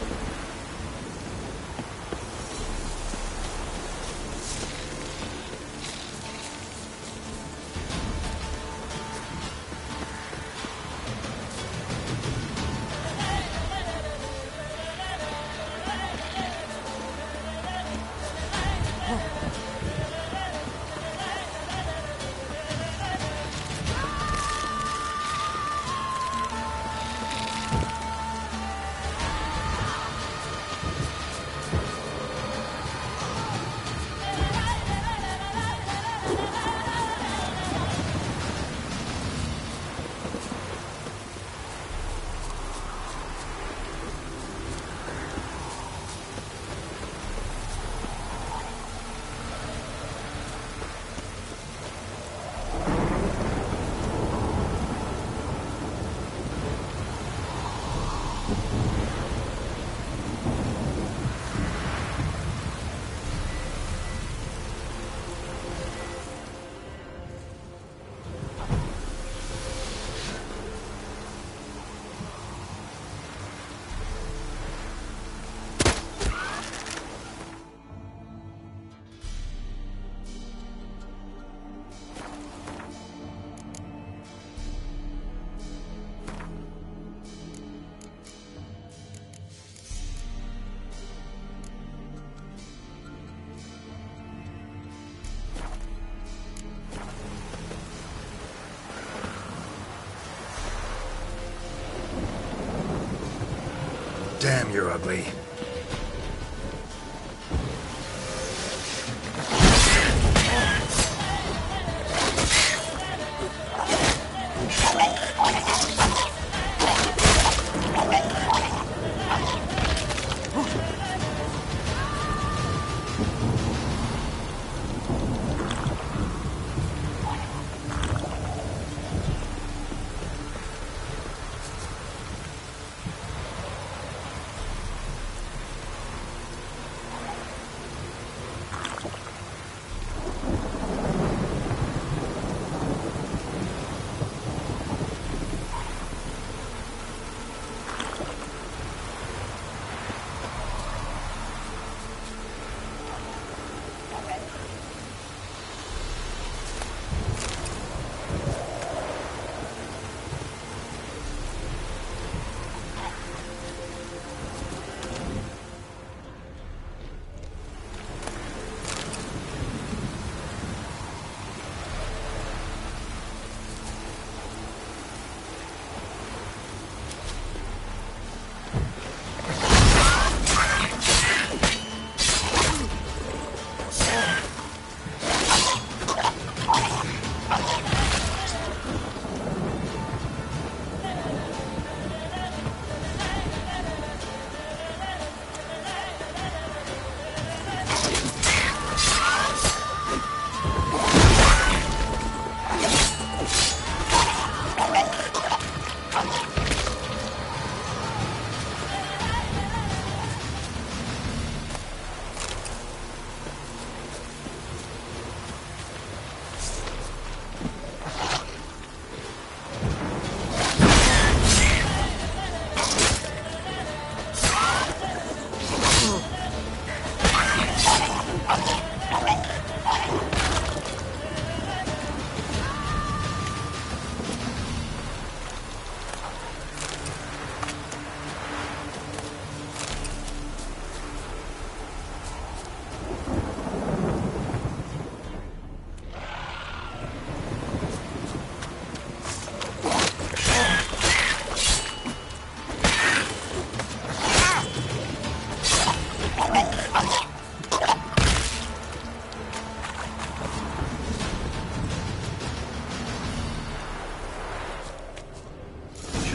You're ugly.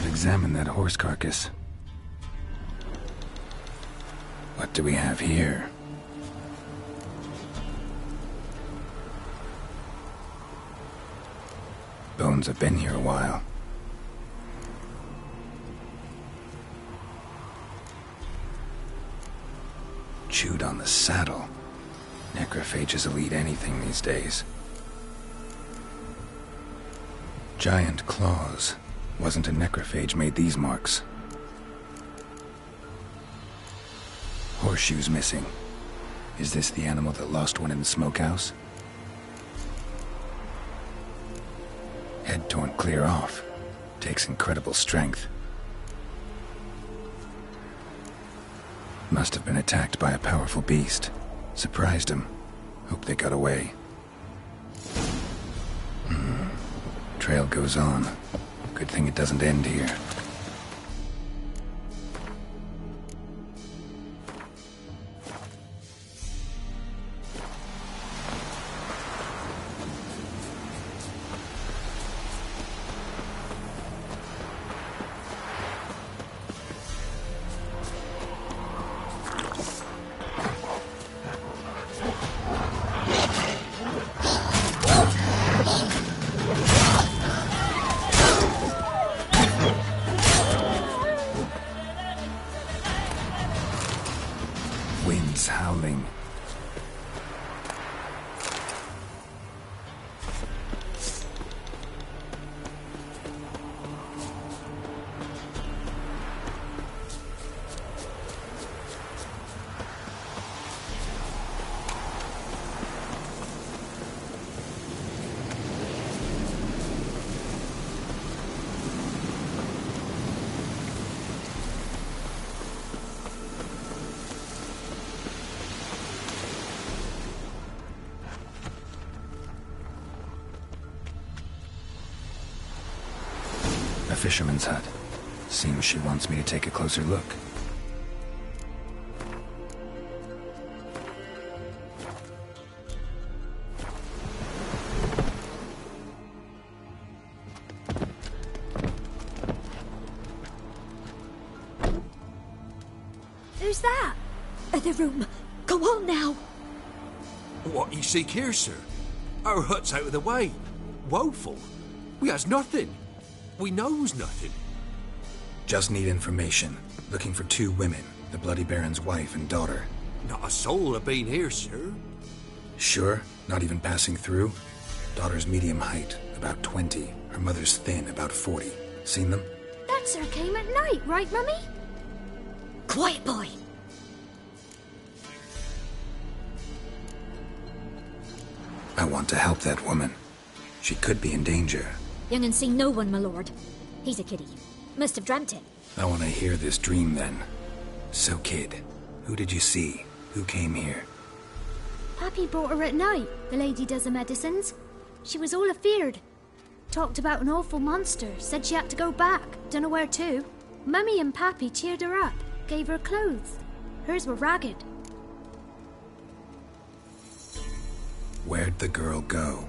Examine that horse carcass. What do we have here? Bones have been here a while. Chewed on the saddle. Necrophages will eat anything these days. Giant claws. Wasn't a necrophage made these marks. Horseshoes missing. Is this the animal that lost one in the smokehouse? Head torn clear off. Takes incredible strength. Must have been attacked by a powerful beast. Surprised him. Hope they got away. Trail goes on. Good thing it doesn't end here. Winds howling. A fisherman's hut. Seems she wants me to take a closer look. Who's that? Other room. Go on now. What you seek here, sir? Our hut's out of the way. Woeful. We has nothing. We knows nothing. Just need information. Looking for 2 women, the Bloody Baron's wife and daughter. Not a soul have been here, sir. Sure? Not even passing through? Daughter's medium height, about 20. Her mother's thin, about 40. Seen them? That sir came at night, right, Mummy? Quiet, boy. I want to help that woman. She could be in danger. Young and seen no one, my lord. He's a kiddie. Must have dreamt it. I want to hear this dream then. So, kid, who did you see? Who came here? Pappy brought her at night, the lady does the medicines. She was all afeared. Talked about an awful monster, said she had to go back, dunno where to. Mummy and Pappy cheered her up, gave her clothes. Hers were ragged. Where'd the girl go?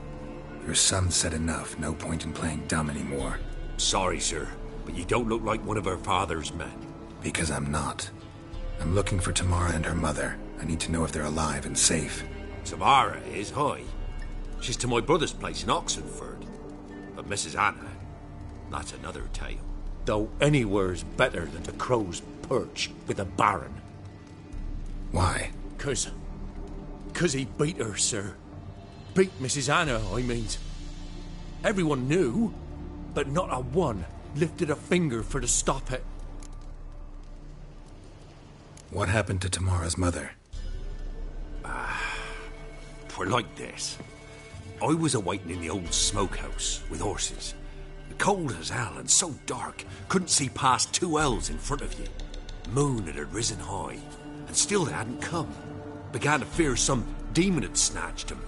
Your son said enough, no point in playing dumb anymore. Sorry, sir, but you don't look like one of her father's men. Because I'm not. I'm looking for Tamara and her mother. I need to know if they're alive and safe. Tamara is, hi. She's to my brother's place in Oxenford. But Mrs. Anna, that's another tale. Though anywhere's better than the Crow's Perch with a baron. Why? 'Cause he beat her, sir. Beat Mrs. Anna, I mean. Everyone knew, but not a one lifted a finger for to stop it. What happened to Tamara's mother? Twere like this. I was awaiting in the old smokehouse with horses. Cold as hell and so dark, couldn't see past 2 ells in front of you. Moon had risen high, and still they hadn't come. Began to fear some demon had snatched them.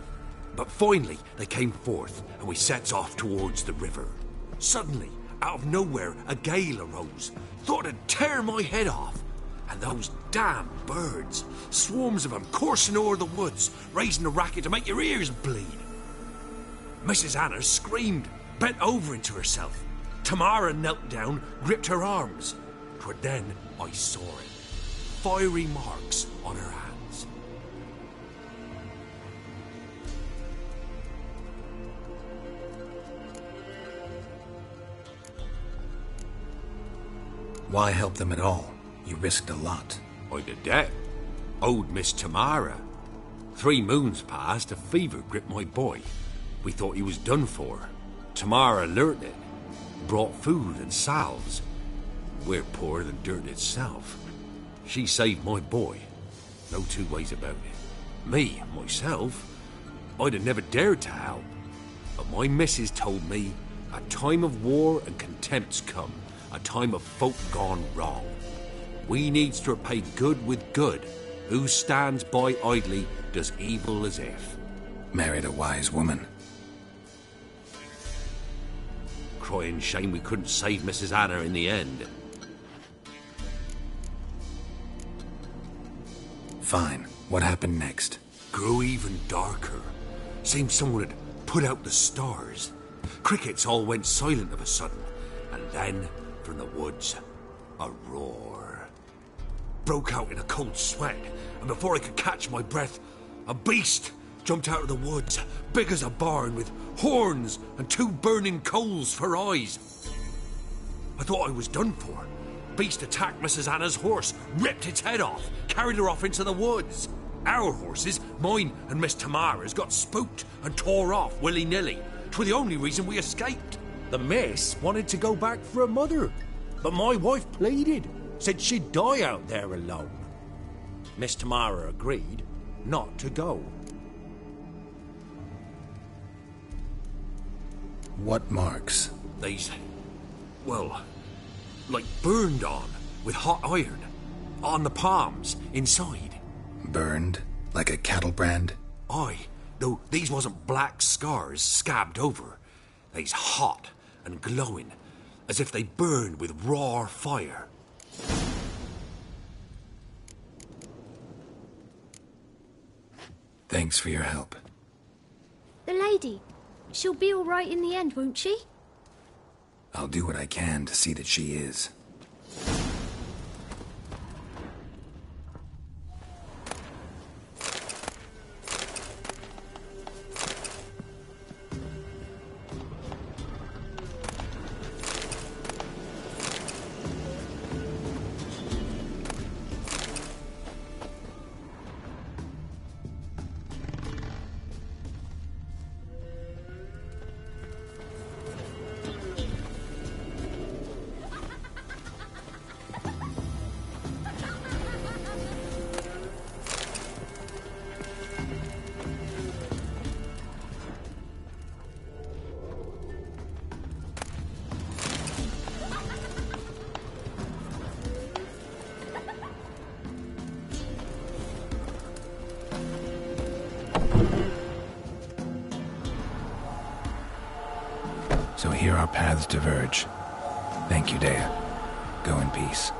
But finally they came forth, and we sets off towards the river. Suddenly, out of nowhere, a gale arose. Thought it'd tear my head off. And those damn birds, swarms of them coursing o'er the woods, raising a racket to make your ears bleed. Mrs. Anna screamed, bent over into herself. Tamara knelt down, gripped her arms. 'Twere then I saw it. Fiery marks on her hands. Why help them at all? You risked a lot. I'd a debt. Owed Miss Tamara. 3 moons passed, a fever gripped my boy. We thought he was done for. Tamara learnt it. Brought food and salves. We're poorer than dirt itself. She saved my boy. No 2 ways about it. Me, myself, I'd have never dared to help. But my missus told me a time of war and contempt's come. A time of folk gone wrong. We needs to repay good with good. Who stands by idly does evil as if. Married a wise woman. Crying shame we couldn't save Mrs. Anna in the end. Fine. What happened next? Grew even darker. Seemed someone had put out the stars. Crickets all went silent of a sudden. And then, from the woods, a roar. Broke out in a cold sweat, and before I could catch my breath, a beast jumped out of the woods, big as a barn, with horns and 2 burning coals for eyes. I thought I was done for. Beast attacked Mrs. Anna's horse, ripped its head off, carried her off into the woods. Our horses, mine and Miss Tamara's, got spooked and tore off willy-nilly. 'Twere the only reason we escaped. The miss wanted to go back for her mother, but my wife pleaded. Said she'd die out there alone. Miss Tamara agreed not to go. What marks? These, well, like burned on with hot iron. On the palms, inside. Burned? Like a cattle brand? Aye, though these wasn't black scars scabbed over. They's hot and glowing, as if they burned with raw fire. Thanks for your help. The lady, she'll be all right in the end, won't she? I'll do what I can to see that she is. Here our paths diverge. Thank you, Dea. Go in peace.